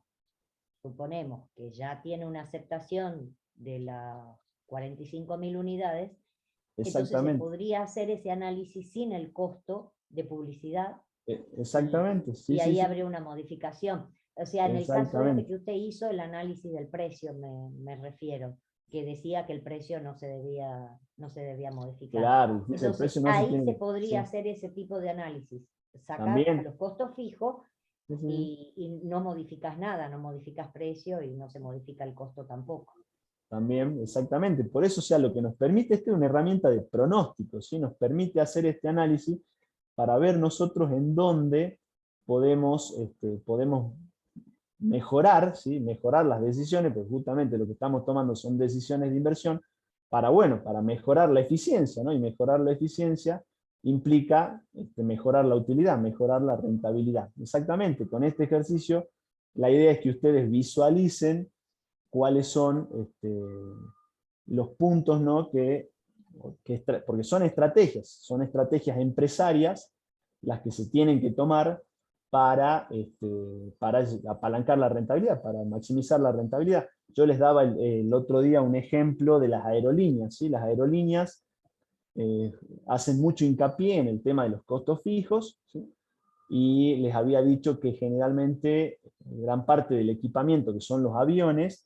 suponemos que ya tiene una aceptación de las 45.000 unidades, entonces se exactamente. podría hacer ese análisis sin el costo de publicidad Exactamente, sí, y sí, ahí sí. habría una modificación. O sea, en el caso Exactamente. que usted hizo, el análisis del precio, me refiero, que decía que el precio no se debía modificar. Claro, dice, el Entonces, precio no se ahí se tiene. podría Sí, hacer ese tipo de análisis, sacar también. los costos fijos Sí, sí, y no modificas nada, no modificas precio y no se modifica el costo tampoco. también, exactamente. Por eso, o sea, lo que nos permite, es una herramienta de pronóstico, ¿sí? Nos permite hacer este análisis para ver nosotros en dónde podemos mejorar, ¿sí? Mejorar las decisiones, porque justamente lo que estamos tomando son decisiones de inversión para, bueno, para mejorar la eficiencia, ¿no? Y mejorar la eficiencia implica mejorar la utilidad, mejorar la rentabilidad. Exactamente, con este ejercicio la idea es que ustedes visualicen cuáles son los puntos, ¿no? Porque son estrategias empresarias las que se tienen que tomar para apalancar la rentabilidad, para maximizar la rentabilidad. Yo les daba el otro día un ejemplo de las aerolíneas, ¿sí? Las aerolíneas hacen mucho hincapié en el tema de los costos fijos, ¿sí? Y les había dicho que generalmente gran parte del equipamiento, que son los aviones,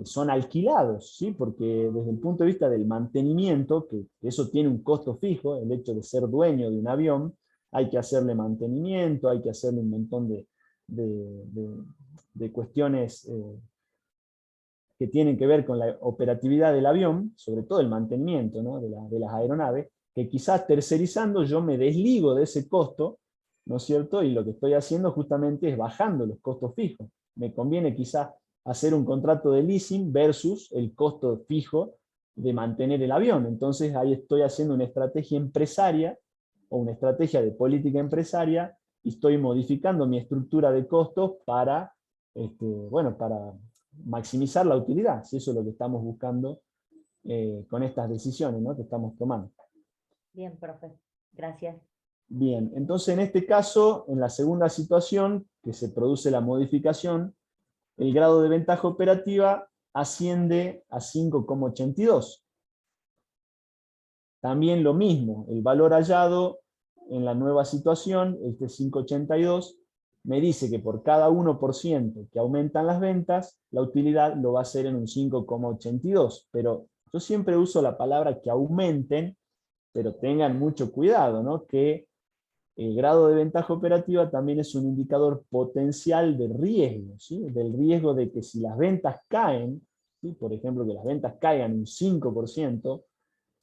son alquilados, ¿sí? Porque desde el punto de vista del mantenimiento, que eso tiene un costo fijo, el hecho de ser dueño de un avión, hay que hacerle mantenimiento, hay que hacerle un montón de cuestiones que tienen que ver con la operatividad del avión, sobre todo el mantenimiento, ¿no? de las aeronaves, que quizás tercerizando yo me desligo de ese costo, ¿no es cierto? Y lo que estoy haciendo justamente es bajando los costos fijos. Me conviene quizás hacer un contrato de leasing versus el costo fijo de mantener el avión. Entonces ahí estoy haciendo una estrategia empresaria o una estrategia de política empresaria y estoy modificando mi estructura de costos para, bueno, para maximizar la utilidad, si eso es lo que estamos buscando con estas decisiones, ¿no? Que estamos tomando. Bien, profe. Gracias. Bien, entonces en este caso, en la segunda situación, que se produce la modificación, el grado de ventaja operativa asciende a 5,82. También lo mismo, el valor hallado en la nueva situación, este 5,82, me dice que por cada 1% que aumentan las ventas, la utilidad lo va a hacer en un 5,82. Pero yo siempre uso la palabra que aumenten, pero tengan mucho cuidado, ¿no? Que el grado de ventaja operativa también es un indicador potencial de riesgo, ¿sí? Del riesgo de que si las ventas caen, ¿sí? Por ejemplo, que las ventas caigan un 5%,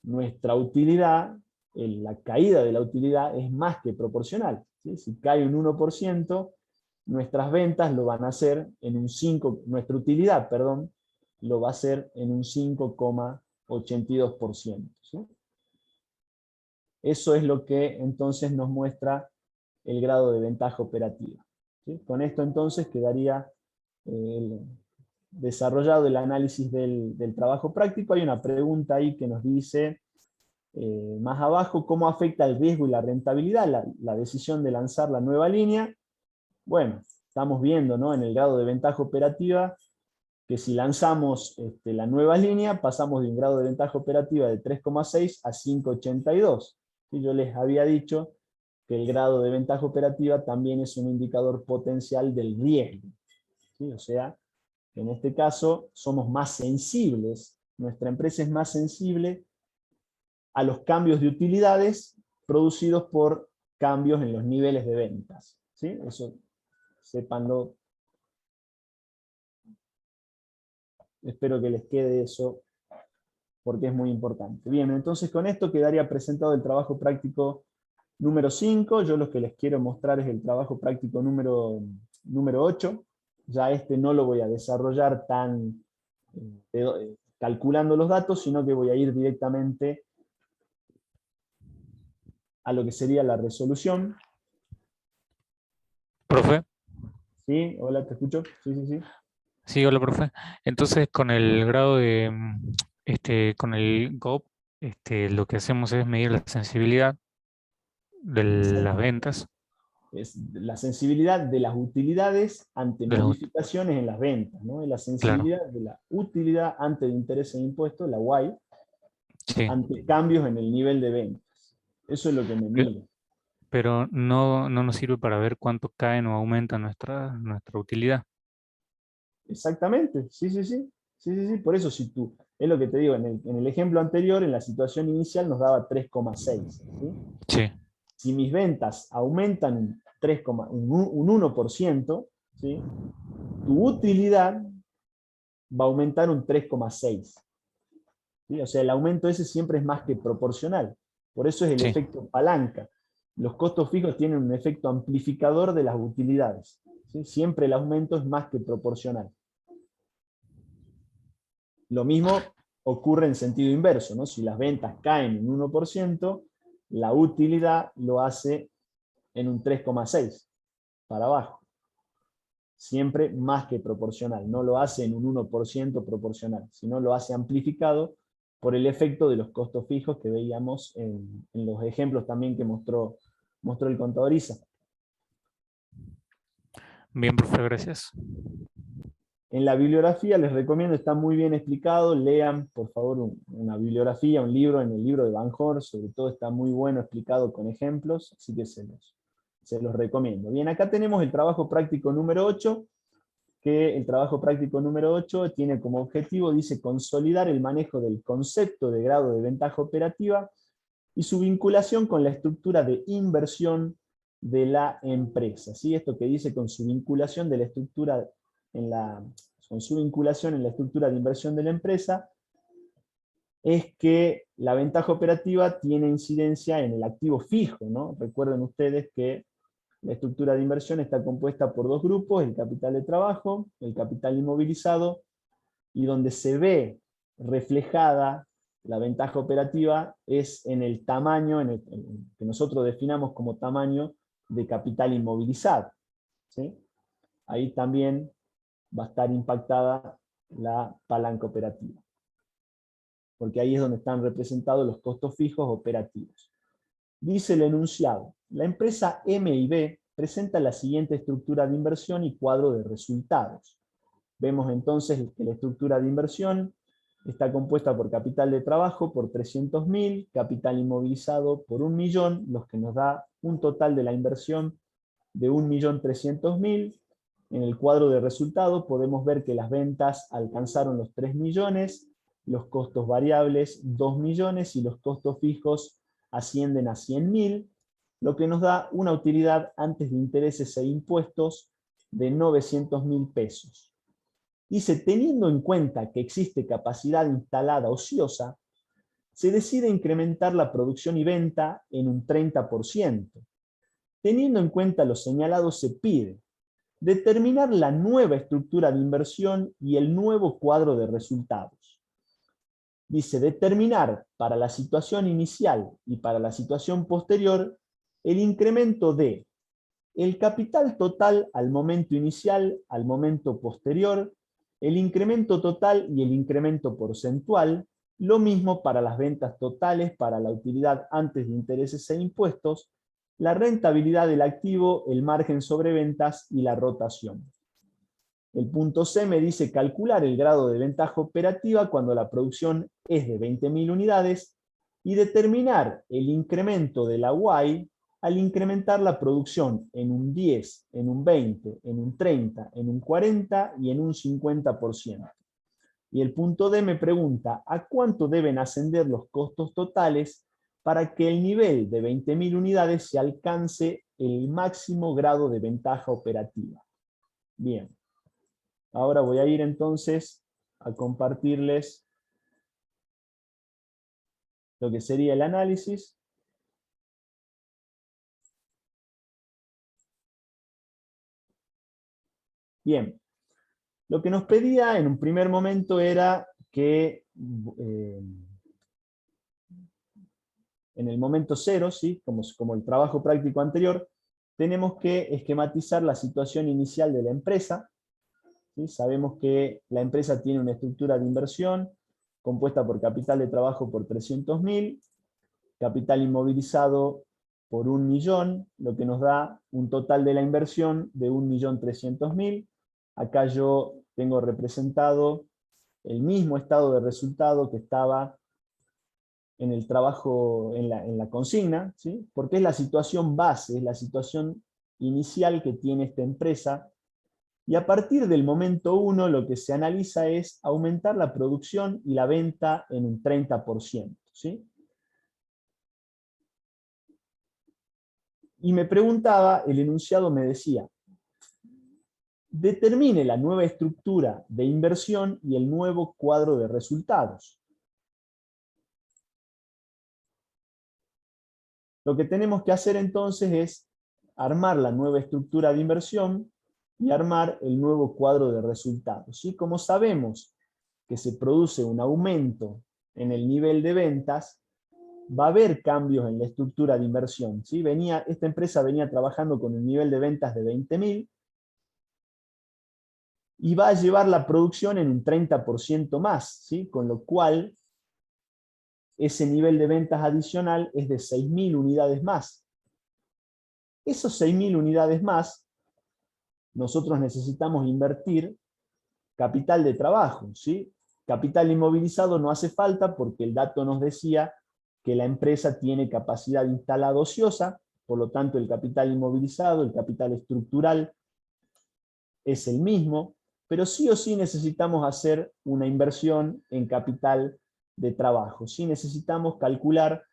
nuestra utilidad, la caída de la utilidad es más que proporcional, ¿sí? Si cae un 1%, nuestras ventas lo van a hacer en un 5%, nuestra utilidad, perdón, lo va a hacer en un 5,82%. ¿Sí? Eso es lo que entonces nos muestra el grado de ventaja operativa. ¿Sí? Con esto entonces quedaría desarrollado el análisis del trabajo práctico. Hay una pregunta ahí que nos dice, más abajo, ¿cómo afecta el riesgo y la rentabilidad la decisión de lanzar la nueva línea? Bueno, estamos viendo, ¿no? En el grado de ventaja operativa que si lanzamos la nueva línea, pasamos de un grado de ventaja operativa de 3,6 a 5,82. Y yo les había dicho que el grado de ventaja operativa también es un indicador potencial del riesgo. ¿Sí? O sea, en este caso somos más sensibles, nuestra empresa es más sensible a los cambios de utilidades producidos por cambios en los niveles de ventas. ¿Sí? Eso, sépanlo. Espero que les quede eso, porque es muy importante. Bien, entonces con esto quedaría presentado el trabajo práctico número 5. Yo lo que les quiero mostrar es el trabajo práctico número 8. ya este no lo voy a desarrollar tan calculando los datos, sino que voy a ir directamente a lo que sería la resolución. Profe, ¿Sí? Hola, ¿te escucho? Sí, sí, sí. sí, hola, profe. Entonces, con el grado de, con el GOP, lo que hacemos es medir la sensibilidad de las ventas, Es la sensibilidad de las utilidades ante de las modificaciones en las ventas, ¿no? Es la claro, sensibilidad de la utilidad ante el interés e impuestos, la Y, sí. ante cambios en el nivel de ventas. Eso es lo que me Pe- mide. Pero no, no nos sirve para ver cuánto caen o aumenta nuestra utilidad. Exactamente, sí, sí, sí. Sí, sí, sí. Por eso, si tú, es lo que te digo, en el ejemplo anterior, en la situación inicial nos daba 3,6. ¿Sí? Sí, Si mis ventas aumentan un 1%, ¿sí? Tu utilidad va a aumentar un 3,6. ¿Sí? O sea, el aumento ese siempre es más que proporcional. Por eso es el sí. efecto palanca. Los costos fijos tienen un efecto amplificador de las utilidades. ¿Sí? Siempre el aumento es más que proporcional. Lo mismo ocurre en sentido inverso, ¿no? Si las ventas caen en 1%, la utilidad lo hace en un 3,6 para abajo. Siempre más que proporcional. No lo hace en un 1% proporcional, sino lo hace amplificado por el efecto de los costos fijos que veíamos en los ejemplos también que mostró el contador Isa. Bien, profe, gracias. En la bibliografía les recomiendo, está muy bien explicado, lean por favor una bibliografía, un libro, en el libro de Van Horst, sobre todo está muy bueno explicado con ejemplos, así que se los recomiendo. Bien, acá tenemos el trabajo práctico número 8, que el trabajo práctico número 8 tiene como objetivo, dice, consolidar el manejo del concepto de grado de ventaja operativa y su vinculación con la estructura de inversión de la empresa. ¿Sí? Esto que dice con su vinculación de la estructura con su vinculación en la estructura de inversión de la empresa, es que la ventaja operativa tiene incidencia en el activo fijo, ¿no? Recuerden ustedes que la estructura de inversión está compuesta por dos grupos, el capital de trabajo, el capital inmovilizado, y donde se ve reflejada la ventaja operativa es en el tamaño, que nosotros definamos como tamaño de capital inmovilizado. ¿Sí? Ahí también va a estar impactada la palanca operativa, porque ahí es donde están representados los costos fijos operativos. Dice el enunciado, la empresa M&B presenta la siguiente estructura de inversión y cuadro de resultados. Vemos entonces que la estructura de inversión está compuesta por capital de trabajo por 300.000, capital inmovilizado por 1.000.000, los que nos da un total de la inversión de 1.300.000. En el cuadro de resultados podemos ver que las ventas alcanzaron los 3 millones, los costos variables 2 millones y los costos fijos ascienden a 100.000, lo que nos da una utilidad antes de intereses e impuestos de 900.000 pesos. Dice, teniendo en cuenta que existe capacidad instalada ociosa, se decide incrementar la producción y venta en un 30%. Teniendo en cuenta lo señalado, se pide determinar la nueva estructura de inversión y el nuevo cuadro de resultados. Dice, determinar para la situación inicial y para la situación posterior el incremento de el capital total al momento inicial, al momento posterior, el incremento total y el incremento porcentual, lo mismo para las ventas totales, para la utilidad antes de intereses e impuestos, la rentabilidad del activo, el margen sobre ventas y la rotación. El punto C me dice calcular el grado de ventaja operativa cuando la producción es de 20.000 unidades y determinar el incremento de la Y al incrementar la producción en un 10, en un 20, en un 30, en un 40 y en un 50%. Y el punto D me pregunta, ¿a cuánto deben ascender los costos totales para que el nivel de 20.000 unidades se alcance el máximo grado de ventaja operativa? Bien. Ahora voy a ir entonces a compartirles lo que sería el análisis. Bien, Lo que nos pedía en un primer momento era que en el momento cero, ¿sí? como el trabajo práctico anterior, tenemos que esquematizar la situación inicial de la empresa. ¿Sí? Sabemos que la empresa tiene una estructura de inversión compuesta por capital de trabajo por 300.000, capital inmovilizado por 1 millón, lo que nos da un total de la inversión de 1.300.000. Acá yo tengo representado el mismo estado de resultado que estaba en el trabajo, en la consigna, ¿sí? Porque es la situación base, es la situación inicial que tiene esta empresa, y a partir del momento 1 lo que se analiza es aumentar la producción y la venta en un 30%, ¿sí? Y me preguntaba, el enunciado me decía, determine la nueva estructura de inversión y el nuevo cuadro de resultados. Lo que tenemos que hacer entonces es armar la nueva estructura de inversión y armar el nuevo cuadro de resultados. ¿Sí? Como sabemos que se produce un aumento en el nivel de ventas, va a haber cambios en la estructura de inversión. ¿Sí? Esta empresa venía trabajando con un nivel de ventas de 20.000 y va a llevar la producción en un 30% más, ¿sí? Con lo cual ese nivel de ventas adicional es de 6.000 unidades más. Esos 6.000 unidades más, nosotros necesitamos invertir capital de trabajo, ¿sí? Capital inmovilizado no hace falta porque el dato nos decía que la empresa tiene capacidad instalada ociosa, por lo tanto el capital inmovilizado, el capital estructural es el mismo, pero sí o sí necesitamos hacer una inversión en capital de trabajo. Sí necesitamos calcular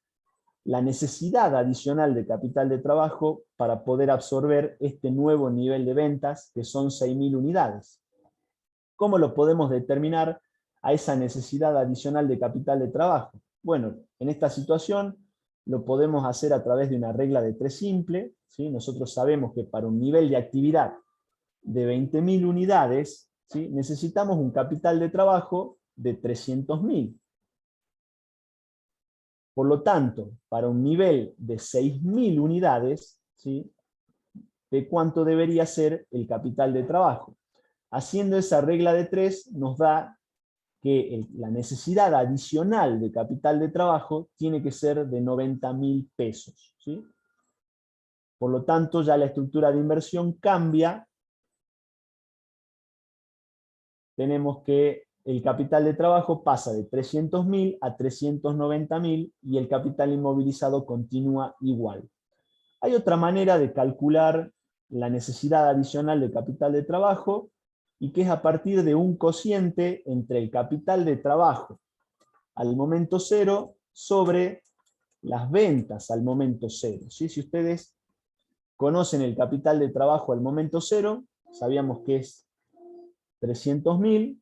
la necesidad adicional de capital de trabajo para poder absorber este nuevo nivel de ventas, que son 6.000 unidades. ¿Cómo lo podemos determinar a esa necesidad adicional de capital de trabajo? Bueno, en esta situación lo podemos hacer a través de una regla de 3 simple, ¿sí? Nosotros sabemos que para un nivel de actividad de 20.000 unidades, ¿sí? Necesitamos un capital de trabajo de 300.000. Por lo tanto, para un nivel de 6.000 unidades, ¿sí? ¿De cuánto debería ser el capital de trabajo? Haciendo esa regla de 3 nos da que la necesidad adicional de capital de trabajo tiene que ser de 90.000 pesos. ¿Sí? Por lo tanto, ya la estructura de inversión cambia. Tenemos que el capital de trabajo pasa de 300.000 a 390.000 y el capital inmovilizado continúa igual. Hay otra manera de calcular la necesidad adicional de capital de trabajo, y que es a partir de un cociente entre el capital de trabajo al momento cero sobre las ventas al momento cero. ¿Sí? Si ustedes conocen el capital de trabajo al momento cero, sabíamos que es 300.000,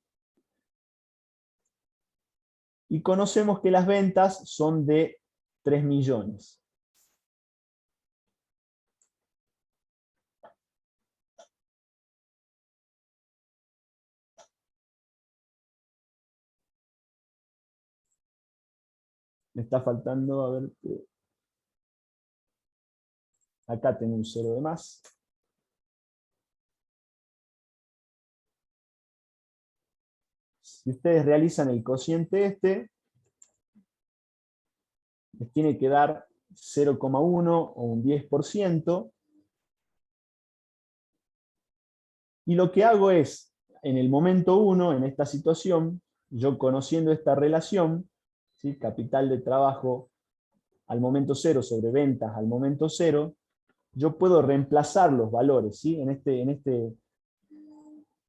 y conocemos que las ventas son de 3 millones. Me está faltando, a ver, acá tengo un 0 de más. Si ustedes realizan el cociente les tiene que dar 0,1 o un 10%. Y lo que hago es, en el momento 1, en esta situación, yo conociendo esta relación, ¿sí? Capital de trabajo al momento 0 sobre ventas al momento 0, yo puedo reemplazar los valores. ¿Sí?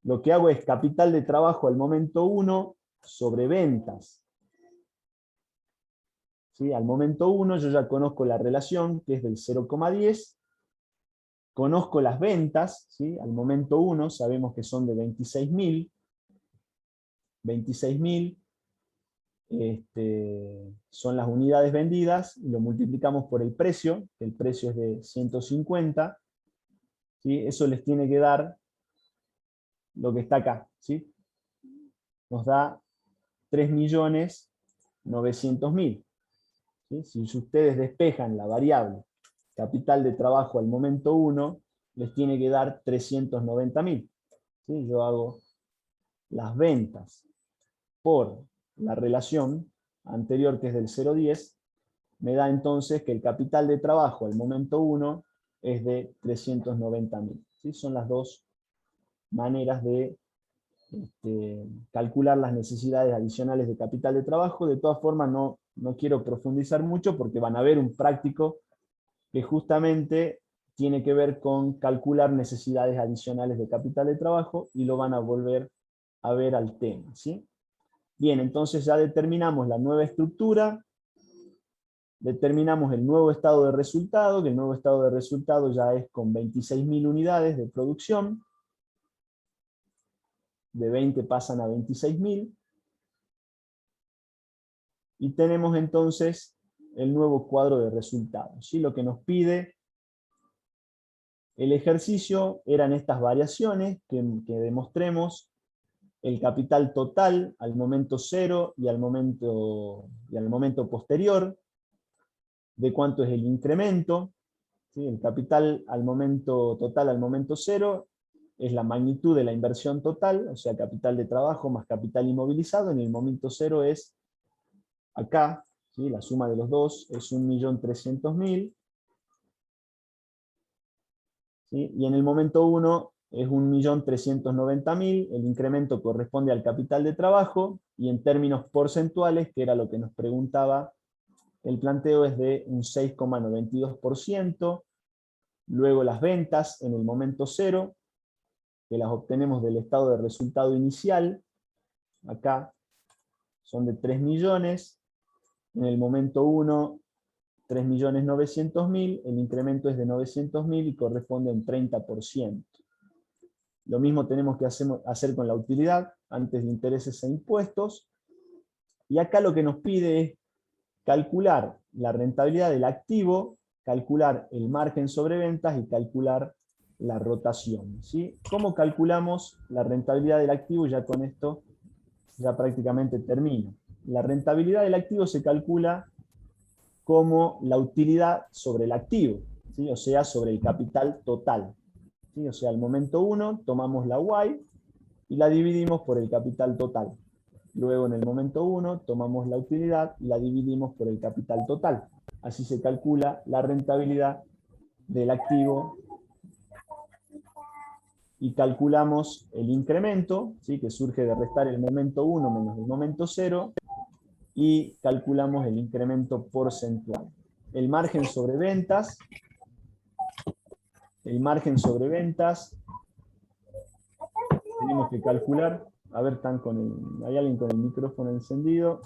Lo que hago es capital de trabajo al momento 1 sobre ventas. ¿Sí? Al momento 1 yo ya conozco la relación, que es del 0,10. Conozco las ventas, ¿sí? Al momento 1 sabemos que son de 26.000. 26.000 son las unidades vendidas, y lo multiplicamos por el precio, que el precio es de 150. ¿Sí? Eso les tiene que dar lo que está acá, ¿sí? Nos da 3.900.000. ¿Sí? Si ustedes despejan la variable capital de trabajo al momento 1, les tiene que dar 390.000. ¿Sí? Yo hago las ventas por la relación anterior, que es del 0,10, me da entonces que el capital de trabajo al momento 1 es de 390.000. ¿Sí? Son las dos maneras de calcular las necesidades adicionales de capital de trabajo. De todas formas, no quiero profundizar mucho porque van a ver un práctico que justamente tiene que ver con calcular necesidades adicionales de capital de trabajo y lo van a volver a ver al tema, ¿sí? Bien, entonces ya determinamos la nueva estructura, determinamos el nuevo estado de resultado, que el nuevo estado de resultado ya es con 26.000 unidades de producción, de 20 pasan a 26.000, y tenemos entonces el nuevo cuadro de resultados, ¿sí? Lo que nos pide el ejercicio eran estas variaciones, que demostremos el capital total al momento 0 y al momento posterior, de cuánto es el incremento, ¿sí? El capital al momento total al momento 0 es la magnitud de la inversión total, o sea, capital de trabajo más capital inmovilizado, en el momento 0 es acá, ¿sí? La suma de los dos es 1.300.000, ¿sí? Y en el momento 1 es 1.390.000, el incremento corresponde al capital de trabajo, y en términos porcentuales, que era lo que nos preguntaba el planteo, es de un 6,92%, luego las ventas en el momento 0, que las obtenemos del estado de resultado inicial, acá son de 3 millones, en el momento 1, 3.900.000, el incremento es de 900.000 y corresponde a un 30%. Lo mismo tenemos que hacer con la utilidad, antes de intereses e impuestos, y acá lo que nos pide es calcular la rentabilidad del activo, calcular el margen sobre ventas y calcular la rotación, ¿sí? ¿Cómo calculamos la rentabilidad del activo? Ya con esto ya prácticamente termino. La rentabilidad del activo se calcula como la utilidad sobre el activo, ¿sí? O sea, sobre el capital total, ¿sí? O sea, al momento 1 tomamos la Y y la dividimos por el capital total. Luego en el momento 1 tomamos la utilidad y la dividimos por el capital total. Así se calcula la rentabilidad del activo y calculamos el incremento, ¿sí? Que surge de restar el momento 1 menos el momento 0, y calculamos el incremento porcentual. El margen sobre ventas, tenemos que calcular, a ver, hay alguien con el micrófono encendido.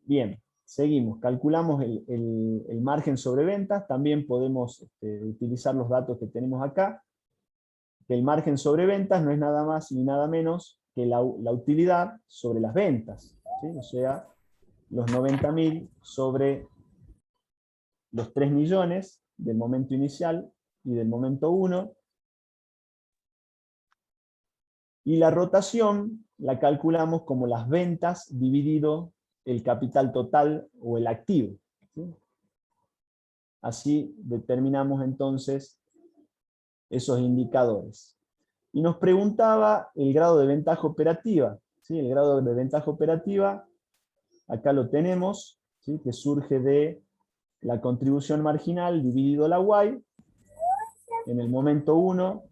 Bien, seguimos, calculamos el margen sobre ventas, también podemos utilizar los datos que tenemos acá, que el margen sobre ventas no es nada más ni nada menos que la utilidad sobre las ventas, ¿sí? O sea, los 90.000 sobre los 3 millones del momento inicial y del momento 1, y la rotación la calculamos como las ventas dividido el capital total o el activo, ¿sí? Así determinamos entonces esos indicadores. Y nos preguntaba el grado de ventaja operativa, ¿sí? El grado de ventaja operativa, acá lo tenemos, ¿sí? Que surge de la contribución marginal dividido la Y, en el momento 1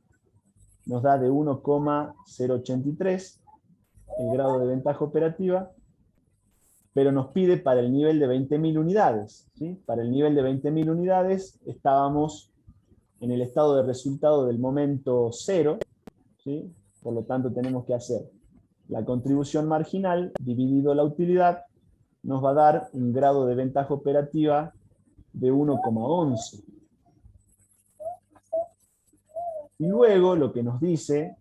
nos da de 1,083 el grado de ventaja operativa, pero nos pide para el nivel de 20.000 unidades, ¿sí? Para el nivel de 20.000 unidades estábamos en el estado de resultado del momento 0, ¿sí? Por lo tanto tenemos que hacer la contribución marginal dividido la utilidad, nos va a dar un grado de ventaja operativa de 1,11. Y luego lo que nos dice,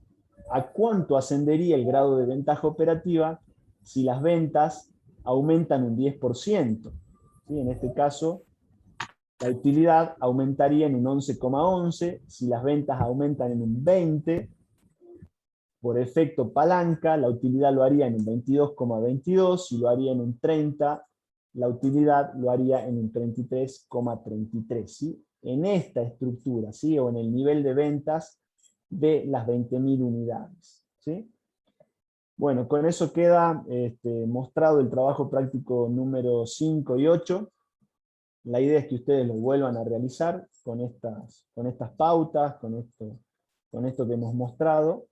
¿a cuánto ascendería el grado de ventaja operativa si las ventas aumentan un 10%? ¿Sí? En este caso, la utilidad aumentaría en un 11,11, si las ventas aumentan en un 20, por efecto palanca, la utilidad lo haría en un 22,22, si lo haría en un 30, la utilidad lo haría en un 33,33, ¿sí? En esta estructura, ¿sí? O en el nivel de ventas de las 20.000 unidades, ¿sí? Bueno, con eso queda mostrado el trabajo práctico número 5 y 8. La idea es que ustedes lo vuelvan a realizar con estas pautas, con esto que hemos mostrado,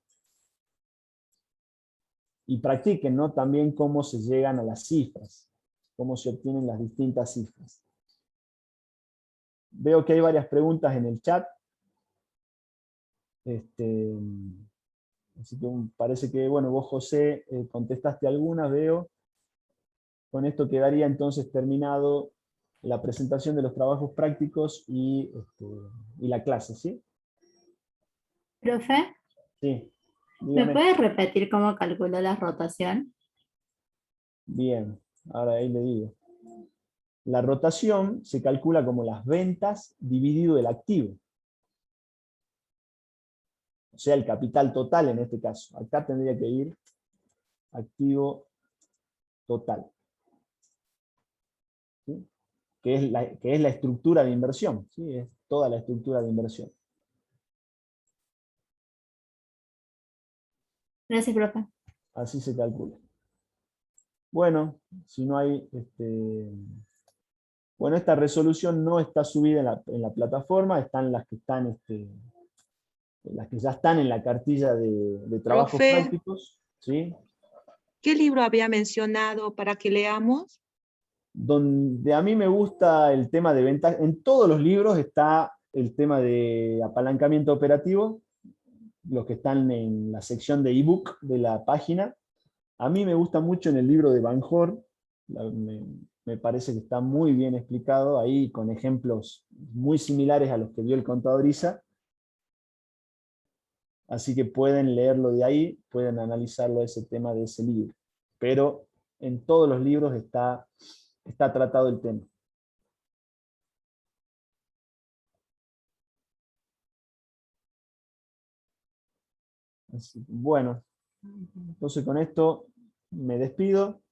y practiquen, ¿no?, también cómo se llegan a las cifras, cómo se obtienen las distintas cifras. Veo que hay varias preguntas en el chat. Así que parece que, bueno, vos, José, contestaste algunas, veo. Con esto quedaría entonces terminado la presentación de los trabajos prácticos y la clase, ¿sí? Profe, Sí. ¿me Dígame. puede repetir cómo calculó la rotación? Bien, ahora ahí le digo. La rotación se calcula como las ventas dividido el activo. O sea, el capital total en este caso. Acá tendría que ir activo total. ¿Sí? Que es la estructura de inversión. ¿Sí? Es toda la estructura de inversión. Gracias, profe. Así se calcula. Bueno, si no hay... Bueno, esta resolución no está subida en la plataforma, están las que están... las que ya están en la cartilla de trabajos Profe. prácticos. ¿Sí? ¿Qué libro había mencionado para que leamos? Donde a mí me gusta el tema de ventas, en todos los libros está el tema de apalancamiento operativo, los que están en la sección de ebook de la página. A mí me gusta mucho en el libro de Van Hoor, me parece que está muy bien explicado ahí, con ejemplos muy similares a los que dio el contador Isa. Así que pueden leerlo de ahí, pueden analizarlo ese tema de ese libro. Pero en todos los libros está tratado el tema. Así, bueno, entonces con esto me despido.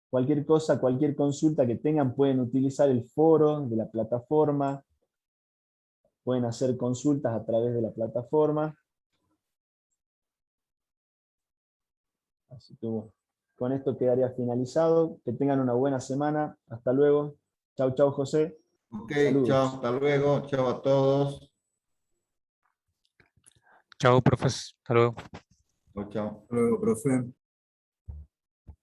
Cualquier cosa, cualquier consulta que tengan, pueden utilizar el foro de la plataforma, pueden hacer consultas a través de la plataforma. Así que bueno, con esto quedaría finalizado. Que tengan una buena semana. Hasta luego. Chau, chau, José. Ok, Saludos. chao, hasta luego. Chao a todos. Chao, profes. Hasta luego. Chao, chao. Hasta luego, profe.